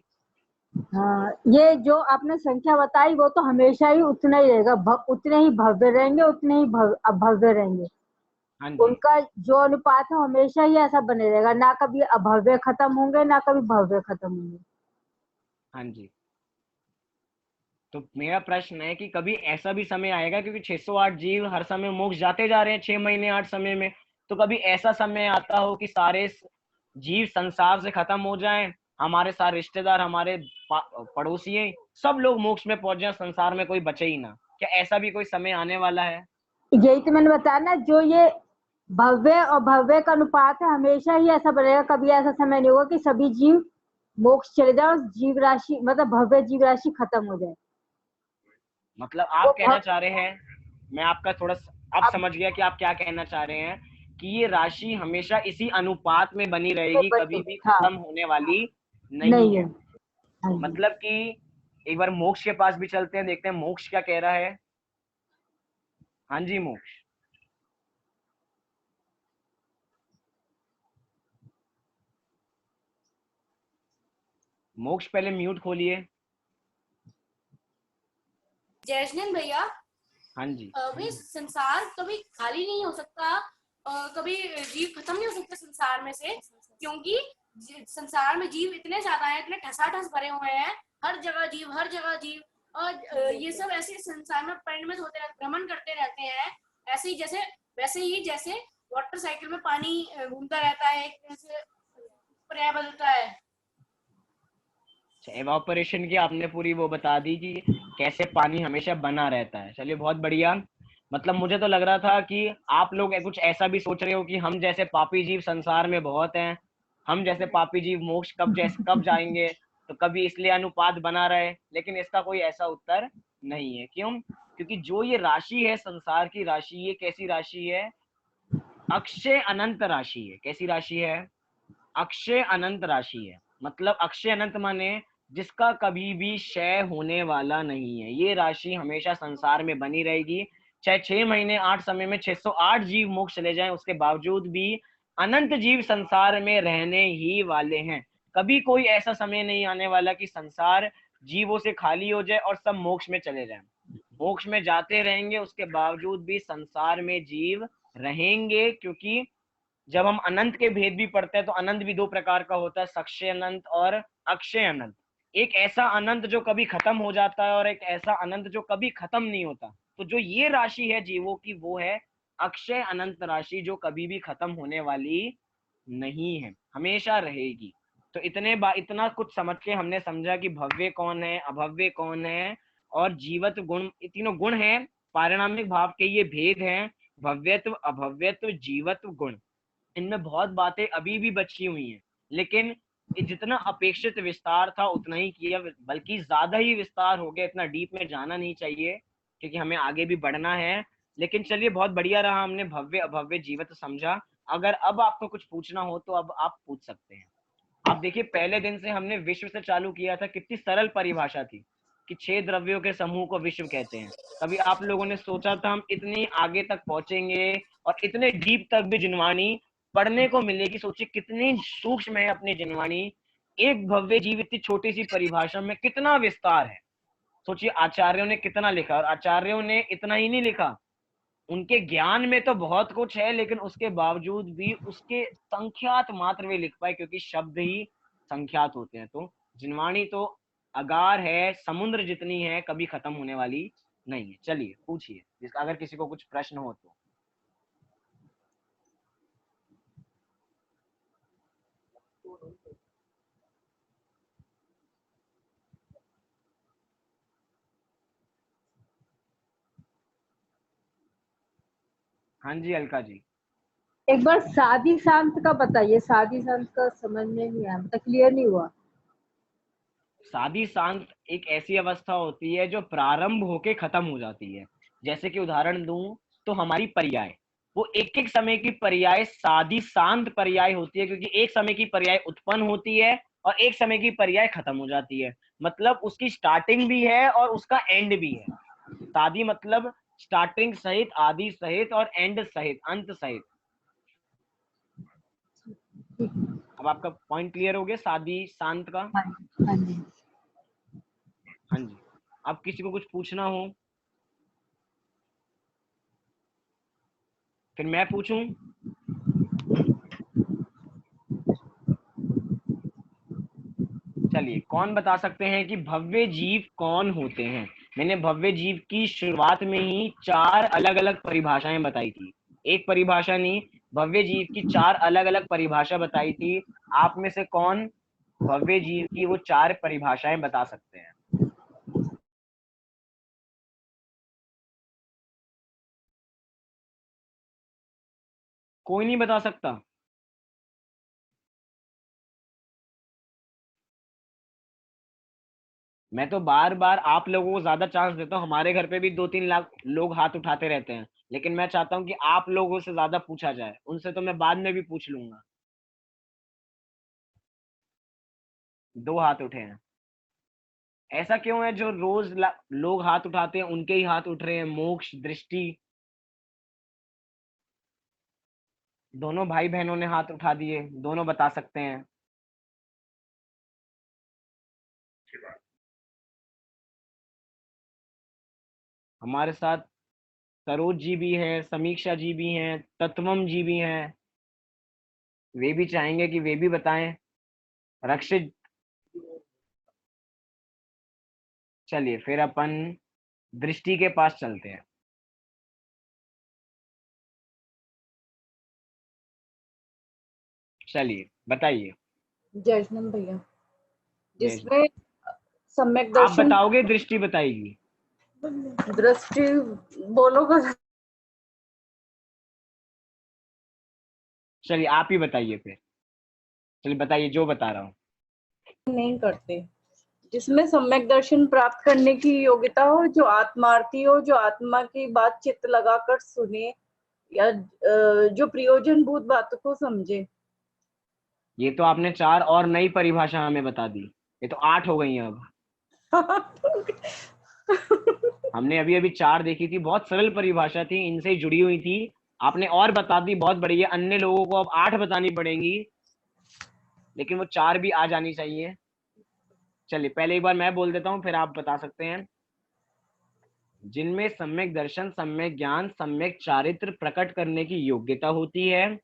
हाँ, ये जो आपने संख्या बताई वो तो हमेशा ही उतना ही रहेगा, उतने ही भव्य रहेंगे, उतने ही अभव्य रहेंगे। हाँ जी। उनका जो अनुपात है हमेशा ही ऐसा बने रहेगा, ना कभी अभव्य खत्म होंगे ना कभी भव्य खत्म होंगे। हाँ जी। तो मेरा प्रश्न है कि कभी ऐसा भी समय आएगा, क्योंकि 608 जीव हर समय मोक्ष जाते जा रहे हैं 6 महीने 8 समय में, तो कभी ऐसा समय आता हो कि सारे जीव संसार से खत्म हो जाएं, हमारे सारे रिश्तेदार, हमारे पड़ोसी सब लोग मोक्ष में पहुंच जाएं, संसार में कोई बचे ही ना? क्या ऐसा भी कोई समय आने वाला है? यही तो मैंने बताया ना, जो ये भव्य और भव्य का अनुपात है हमेशा ही ऐसा बनेगा, कभी ऐसा समय नहीं होगा कि सभी जीव मोक्ष चले जाए और जीव राशि मतलब भव्य जीव राशि खत्म हो जाए। मतलब आप कहना चाह रहे हैं, मैं आपका थोड़ा अब समझ गया कि आप क्या कहना चाह रहे हैं, कि ये राशि हमेशा इसी अनुपात में बनी रहेगी, कभी भी हाँ, खत्म होने वाली नहीं नहीं है। है। हाँ जी। मतलब कि एक बार मोक्ष के पास भी चलते हैं, देखते हैं मोक्ष क्या कह रहा है। हाँ जी मोक्ष। मोक्ष पहले म्यूट खोलिए। जयश्नन भैया, हाँ जी। भाई संसार कभी खाली नहीं हो सकता, कभी जीव खत्म नहीं हो सकते संसार में से, क्योंकि संसार में जीव इतने ज्यादा हैं, इतने ठसाठस भरे हुए हैं, हर जगह जीव, हर जगह जीव। और ये सब ऐसे संसार में परिणमित होते रहते, भ्रमण करते रहते हैं, ऐसे ही जैसे वैसे ही जैसे वाटर साइकिल में पानी घूमता रहता है, ऐसे पर्याय बदलता है। एवापोरेशन की आपने पूरी वो बता दी कि कैसे पानी हमेशा बना रहता है। चलिए बहुत बढ़िया। मतलब मुझे तो लग रहा था कि आप लोग कुछ ऐसा भी सोच रहे हो कि हम जैसे पापी जीव संसार में बहुत हैं, हम जैसे पापी जीव मोक्ष कब जाएंगे, तो कभी इसलिए अनुपात बना रहे। लेकिन इसका कोई ऐसा उत्तर नहीं है। क्यों? क्योंकि जो ये राशि है संसार की राशि, ये कैसी राशि है? अक्षय अनंत राशि है। कैसी राशि है? अक्षय अनंत राशि है। मतलब अक्षय अनंत माने जिसका कभी भी क्षय होने वाला नहीं है। ये राशि हमेशा संसार में बनी रहेगी, चाहे 6 महीने 8 समय में 608 जीव मोक्ष चले जाएं, उसके बावजूद भी अनंत जीव संसार में रहने ही वाले हैं। कभी कोई ऐसा समय नहीं आने वाला कि संसार जीवों से खाली हो जाए और सब मोक्ष में चले जाएं। मोक्ष में जाते रहेंगे, उसके बावजूद भी संसार में जीव रहेंगे। क्योंकि जब हम अनंत के भेद भी पढ़ते हैं तो अनंत भी दो प्रकार का होता है, सक्षय अनंत और अक्षय अनंत। एक ऐसा अनंत जो कभी खत्म हो जाता है और एक ऐसा अनंत जो कभी खत्म नहीं होता। तो जो ये राशि है जीवों की, वो है अक्षय अनंत राशि, जो कभी भी खत्म होने वाली नहीं है, हमेशा रहेगी। तो इतना कुछ समझ के हमने समझा कि भव्य कौन है, अभव्य कौन है, और जीवत्व गुण, तीनों गुण हैं, पारिणामिक भाव के ये भेद हैं, भव्यत्व, अभव्यत्व, जीवत्व, गुण। इनमें बहुत बातें अभी भी बची हुई हैं, लेकिन जितना अपेक्षित विस्तार था उतना ही किया, बल्कि ज्यादा ही विस्तार हो गया। इतना डीप में जाना नहीं चाहिए क्योंकि हमें आगे भी बढ़ना है। लेकिन चलिए बहुत बढ़िया रहा, हमने भव्य अभव्य जीवत समझा। अगर अब आपको कुछ पूछना हो तो अब आप पूछ सकते हैं। आप देखिए पहले दिन से हमने विश्व से चालू किया था, कितनी सरल परिभाषा थी कि 6 द्रव्यों के समूह को विश्व कहते हैं। कभी आप लोगों ने सोचा था हम इतनी आगे तक पहुंचेंगे और इतने डीप तक भी जिनवाणी पढ़ने को मिलेगी? सोचिए कितनी सूक्ष्म है अपनी जिनवाणी। एक भव्य जीव इतनी छोटी सी परिभाषा में कितना विस्तार है। सोचिए आचार्यों ने कितना लिखा, और आचार्यों ने इतना ही नहीं लिखा, उनके ज्ञान में तो बहुत कुछ है, लेकिन उसके बावजूद भी उसके संख्यात मात्र वे लिख पाए, क्योंकि शब्द ही संख्यात होते हैं। तो जिनवाणी तो अगार है, समुद्र जितनी है, कभी खत्म होने वाली नहीं है। चलिए पूछिए, जिसका अगर किसी को कुछ प्रश्न हो तो। हाँ जी अलका जी। एक बार साधी शांत का बताइए, साधी शांत का समझ में नहीं आया, मतलब क्लियर नहीं हुआ। साधी शांत एक ऐसी अवस्था होती है जो प्रारंभ होके खत्म हो जाती है। जैसे कि उदाहरण दूं तो हमारी पर्याय, वो एक एक समय की पर्याय साधी शांत पर्याय होती है, क्योंकि एक समय की पर्याय उत्पन्न होती है और एक समय की पर्याय खत्म हो जाती है। मतलब उसकी स्टार्टिंग भी है और उसका एंड भी है। साधी मतलब स्टार्टिंग सहित, आदि सहित और एंड सहित, अंत सहित। अब आपका पॉइंट क्लियर हो गया साधी शांत का? हाँ हाँ जी। हाँ जी। अब किसी को कुछ पूछना हो फिर मैं पूछूं? चलिए, कौन बता सकते हैं कि भव्य जीव कौन होते हैं? मैंने भव्य जीव की शुरुआत में ही 4 अलग अलग परिभाषाएं बताई थी। एक परिभाषा नहीं, भव्य जीव की 4 अलग अलग परिभाषा बताई थी। आप में से कौन भव्य जीव की वो 4 परिभाषाएं बता सकते हैं? कोई नहीं बता सकता? मैं तो बार बार आप लोगों को ज्यादा चांस देता हूँ। हमारे घर पे भी 2-3 लाख लोग हाथ उठाते रहते हैं, लेकिन मैं चाहता हूँ कि आप लोगों से ज्यादा पूछा जाए। उनसे तो मैं बाद में भी पूछ लूंगा। 2 हाथ उठे हैं। ऐसा क्यों है जो रोज लोग हाथ उठाते हैं उनके ही हाथ उठ रहे हैं? मोक्ष, दृष्टि, दोनों भाई बहनों ने हाथ उठा दिए, दोनों बता सकते हैं। हमारे साथ सरोज जी भी हैं, समीक्षा जी भी हैं, तत्वम जी भी हैं। वे भी चाहेंगे कि वे भी बताएं। रक्षित, चलिए फिर अपन दृष्टि के पास चलते हैं। चलिए बताइए। जजनम भैया, जय। जिसमें सम्यक आप दर्शन बताओगे, दृष्टि बताएगी? दृष्टि बोलो बस। चलिए आप ही बताइए फिर। चलिए बताइए जो बता रहा हूँ। नहीं करते, जिसमें सम्यक दर्शन प्राप्त करने की योग्यता हो, जो आत्मार्थी हो, जो आत्मा की बात चित्त लगाकर सुने, या जो प्रयोजन भूत बातों को समझे। ये तो आपने 4 और नई परिभाषा हमें बता दी। ये तो 8 हो गई हैं अब। हमने अभी अभी 4 देखी थी, बहुत सरल परिभाषा थी, इनसे ही जुड़ी हुई थी। आपने और बता दी, बहुत बढ़िया। अन्य लोगों को अब 8 बतानी पड़ेंगी, लेकिन वो 4 भी आ जानी चाहिए। चलिए पहले एक बार मैं बोल देता हूँ, फिर आप बता सकते हैं। जिनमें सम्यक दर्शन, सम्यक ज्ञान, सम्यक चारित्र प्रकट करने की योग्यता होती है।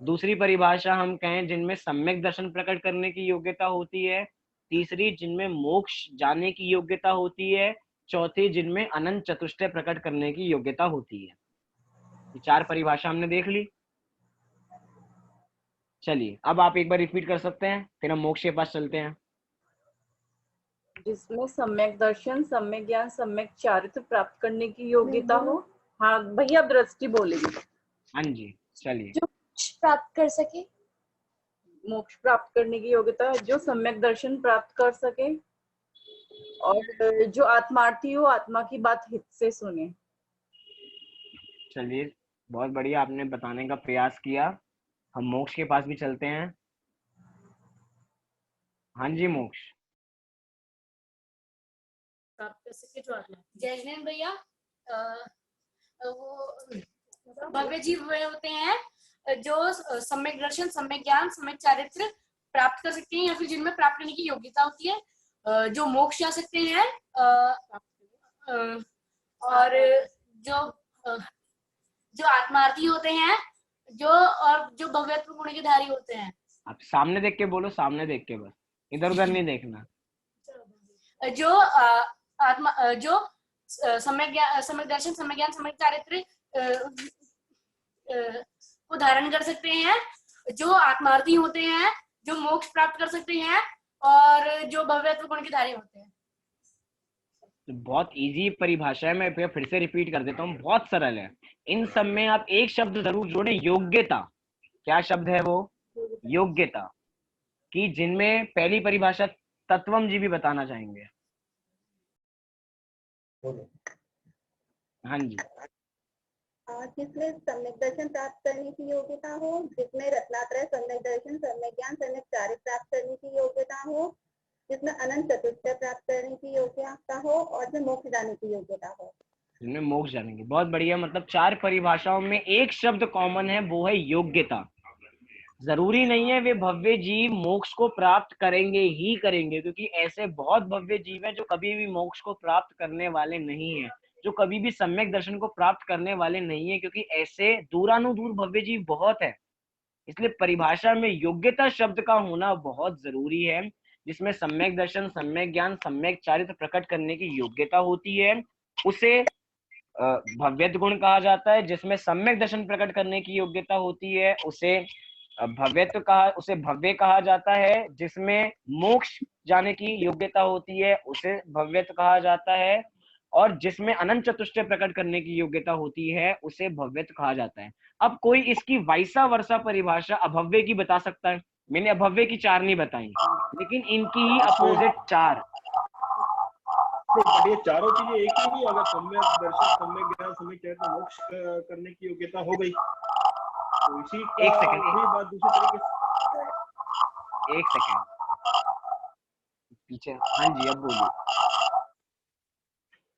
दूसरी परिभाषा हम कहें जिनमें सम्यक दर्शन प्रकट करने की योग्यता होती है। तीसरी जिनमें मोक्ष जाने की योग्यता होती है। चौथी जिनमें अनंत चतुष्टय प्रकट करने की योग्यता होती है। ये 4 परिभाषा हमने देख ली। चलिए अब आप एक बार रिपीट कर सकते हैं, फिर हम मोक्ष के पास चलते हैं। जिसमें सम्यक दर्शन, सम्यक ज्ञान, सम्यक चारित्र प्राप्त करने की योग्यता हो। हाँ भैया, दृष्टि बोलेगी। हाँ जी चलिए। जो प्राप्त कर सके। मोक्ष प्राप्त करने की योग्यता, जो सम्यक दर्शन प्राप्त कर सके, और जो आत्मार्थी हो, आत्मा की बात हित से सुने। चलिए बहुत बढ़िया, आपने बताने का प्रयास किया। हम मोक्ष के पास भी चलते हैं। हाँ जी मोक्ष। प्राप्त कर सके जो आत्मा। जैजनेन भैया वो भव्य जीव वे होते हैं जो सम्यक दर्शन, सम्यक ज्ञान, सम्यक चारित्र प्राप्त कर सकते हैं या फिर जिनमें प्राप्त करने की योग्यता होती है, जो मोक्ष जा सकते हैं, और जो जो आत्मार्थी होते हैं, जो और जो भव्यत्व गुण के धारी होते हैं। आप सामने देख के बोलो, सामने देख के, बस इधर उधर नहीं देखना। जो आत्मा जो सम्यक दर्शन, सम्यक ज्ञान, सम्यक चारित्र को धारण कर सकते हैं, जो आत्मार्थी होते हैं, जो मोक्ष प्राप्त कर सकते हैं और जो भव्यत्व गुण के धारी होते हैं। बहुत इजी परिभाषा है, मैं फिर से रिपीट कर देता हूँ, बहुत सरल है। इन सब में आप एक शब्द जरूर जोड़े, योग्यता। क्या शब्द है वो? योग्यता। कि जिनमें पहली परिभाषा तत्वम जी भी बताना चाहेंगे। हाँ जी। जिसमें सम्यक दर्शन प्राप्त करने की योग्यता हो, जिसमें रत्नात्रय, सम्यक दर्शन, सम्यक ज्ञान, सम्यक चारित्र प्राप्त करने की योग्यता हो, जिसमें अनंत चतुष्टय प्राप्त करने की योग्यता हो और जो मोक्ष जाने की योग्यता हो। जिनमें मोक्ष जानेंगे। बहुत बढ़िया। मतलब 4 परिभाषाओं में एक शब्द कॉमन है, वो है योग्यता। जरूरी नहीं है वे भव्य जीव मोक्ष को प्राप्त करेंगे ही करेंगे, क्योंकि ऐसे बहुत भव्य जीव हैं जो कभी भी मोक्ष को प्राप्त करने वाले नहीं है, जो कभी भी सम्यक दर्शन को प्राप्त करने वाले नहीं है, क्योंकि ऐसे दूरानुदूर भव्य जीव बहुत है। इसलिए परिभाषा में योग्यता शब्द का होना बहुत जरूरी है, जिसमें सम्यक दर्शन, सम्यक ज्ञान, सम्यक चारित्र प्रकट करने की योग्यता होती है, उसे भव्यत गुण कहा जाता है। जिसमें सम्यक दर्शन प्रकट करने की योग्यता होती है, उसे उसे भव्य कहा जाता है। जिसमें मोक्ष जाने की योग्यता होती है, उसे भव्यत्व कहा जाता है। और जिसमें अनंत चतुष्टय प्रकट करने की योग्यता होती है, उसे भव्यत्व कहा जाता है। अब कोई इसकी वाइसा वर्षा परिभाषा अभव्य की बता सकता है? मैंने अभव्य की 4 नहीं बताई, लेकिन इनकी ही अपोजिट 4। ये चारों चीजें एक ही नहीं। अगर सम्यक दर्शन, सम्यक ज्ञान, सम्यक चारित्र, मोक्ष करने की योग्यता हो गई, तो इसी का एक सेकंड, वही बात दूसरे तरीके से। एक सेकंड पीछे। हाँ जी, अब बोलिए।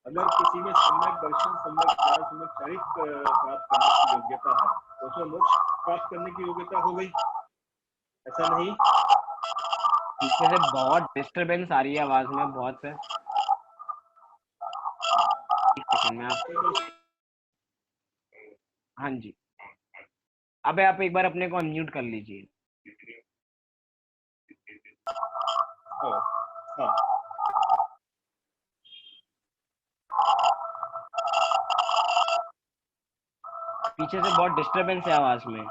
अगर किसी में सम्यक दर्शन, सम्यक ज्ञान, सम्यक चारित्र प्राप्त करने की योग्यता है, तो उसमें मोक्ष प्राप्त करने की योग्यता हो गई, ऐसा नहीं? पीछे से बहुत डिस्टरबेंस आ रही है आवाज में, बहुत से। एक सेकंड में आप। हाँ जी, अब आप एक बार अपने को अनम्यूट कर लीजिए। हाँ। पीछे से बहुत डिस्टरबेंस है आवाज में।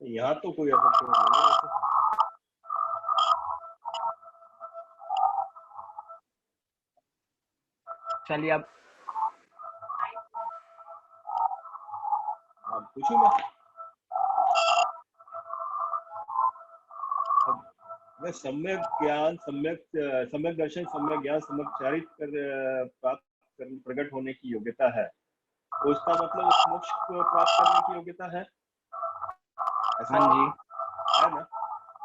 यहाँ तो कोई ऐसा प्रॉब्लम नहीं है। चलिए अब पूछूं मैं? मैं सम्यक ज्ञान, सम्यक दर्शन, सम्यक ज्ञान, सम्यक चारित्र प्राप्त प्रकट होने की योग्यता है, तो उसका मतलब उस मोक्ष को प्राप्त करने की योग्यता है, ऐसा हाँ जी, है ना?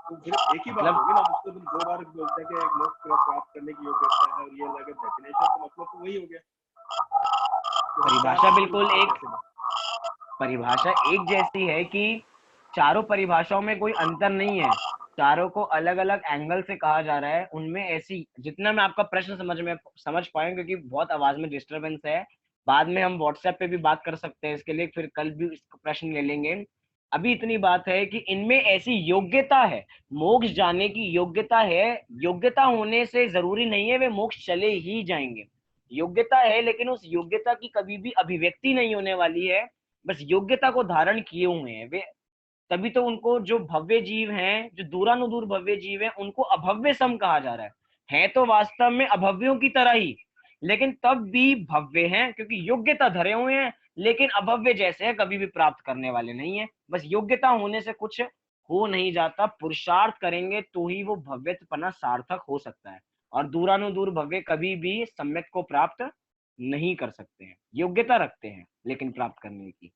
तो फिर एक ही बात होगी ना। उसको तुम 2 बार बोलते हैं कि एक मोक्ष को प्राप्त करने की योग्यता है, और ये लगे डेफिनेशन, तो मतलब तो वही हो गया। परिभाषा बिल्कुल परिभाषा एक जैसी है कि चारों परिभाषाओं में कोई अंतर नहीं है, चारों को अलग अलग एंगल से कहा जा रहा है। उनमें ऐसी, जितना मैं आपका प्रश्न समझ पाए, क्योंकि बहुत आवाज में डिस्टरबेंस है, बाद में हम व्हाट्सएप पे भी बात कर सकते हैं इसके लिए, फिर कल भी इसका प्रश्न ले लेंगे। अभी इतनी बात है कि इनमें ऐसी योग्यता है, मोक्ष जाने की योग्यता है। योग्यता होने से जरूरी नहीं है वे मोक्ष चले ही जाएंगे। योग्यता है, लेकिन उस योग्यता की कभी भी अभिव्यक्ति नहीं होने वाली है, बस योग्यता को धारण किए हुए हैं वे। तभी तो उनको, जो भव्य जीव हैं, जो दूरानुदूर भव्य जीव हैं, उनको अभव्य सम कहा जा रहा है तो वास्तव में अभव्यों की तरह ही, लेकिन तब भी भव्य हैं क्योंकि योग्यता धरे हुए हैं, लेकिन अभव्य जैसे हैं, कभी भी प्राप्त करने वाले नहीं है। बस योग्यता होने से कुछ हो नहीं जाता, पुरुषार्थ करेंगे तो ही वो भव्यपना सार्थक हो सकता है। और दूरानुदूर भव्य कभी भी सम्यक को प्राप्त नहीं कर सकते हैं, योग्यता रखते हैं लेकिन प्राप्त करने की।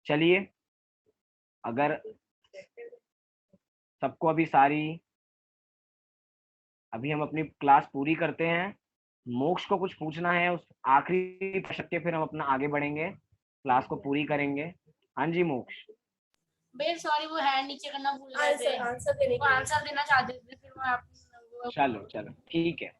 चलिए, अगर सबको अभी हम अपनी क्लास पूरी करते हैं। मोक्ष को कुछ पूछना है उस आखिरी प्रश्न के, फिर हम अपना आगे बढ़ेंगे, क्लास को पूरी करेंगे। हाँ जी मोक्ष। बेल सॉरी, वो हैंड नीचे करना भूल गए थे। आंसर आंसर देना चाहते थे, फिर वो आप चलो चलो ठीक है।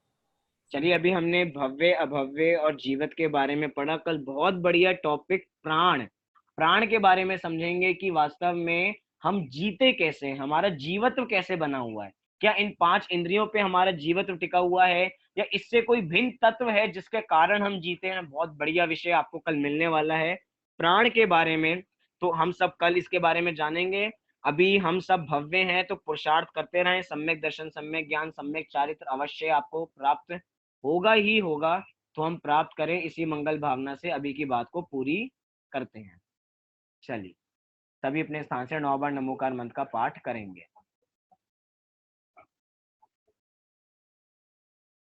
चलिए, अभी हमने भव्य अभव्य और जीवत के बारे में पढ़ा। कल बहुत बढ़िया टॉपिक प्राण के बारे में समझेंगे कि वास्तव में हम जीते कैसे, हमारा जीवत्व कैसे बना हुआ है। क्या इन 5 इंद्रियों पे हमारा जीवत्व टिका हुआ है, या इससे कोई भिन्न तत्व है जिसके कारण हम जीते हैं। बहुत बढ़िया विषय आपको कल मिलने वाला है प्राण के बारे में, तो हम सब कल इसके बारे में जानेंगे। अभी हम सब भव्य हैं, तो पुरुषार्थ करते रहें। सम्यक दर्शन, सम्यक ज्ञान, सम्यक चारित्र अवश्य आपको प्राप्त होगा ही होगा। तो हम प्राप्त करें इसी मंगल भावना से अभी की बात को पूरी करते हैं। चलिए, सभी अपने स्थान से 9 बार नमोकार मंत्र का पाठ करेंगे।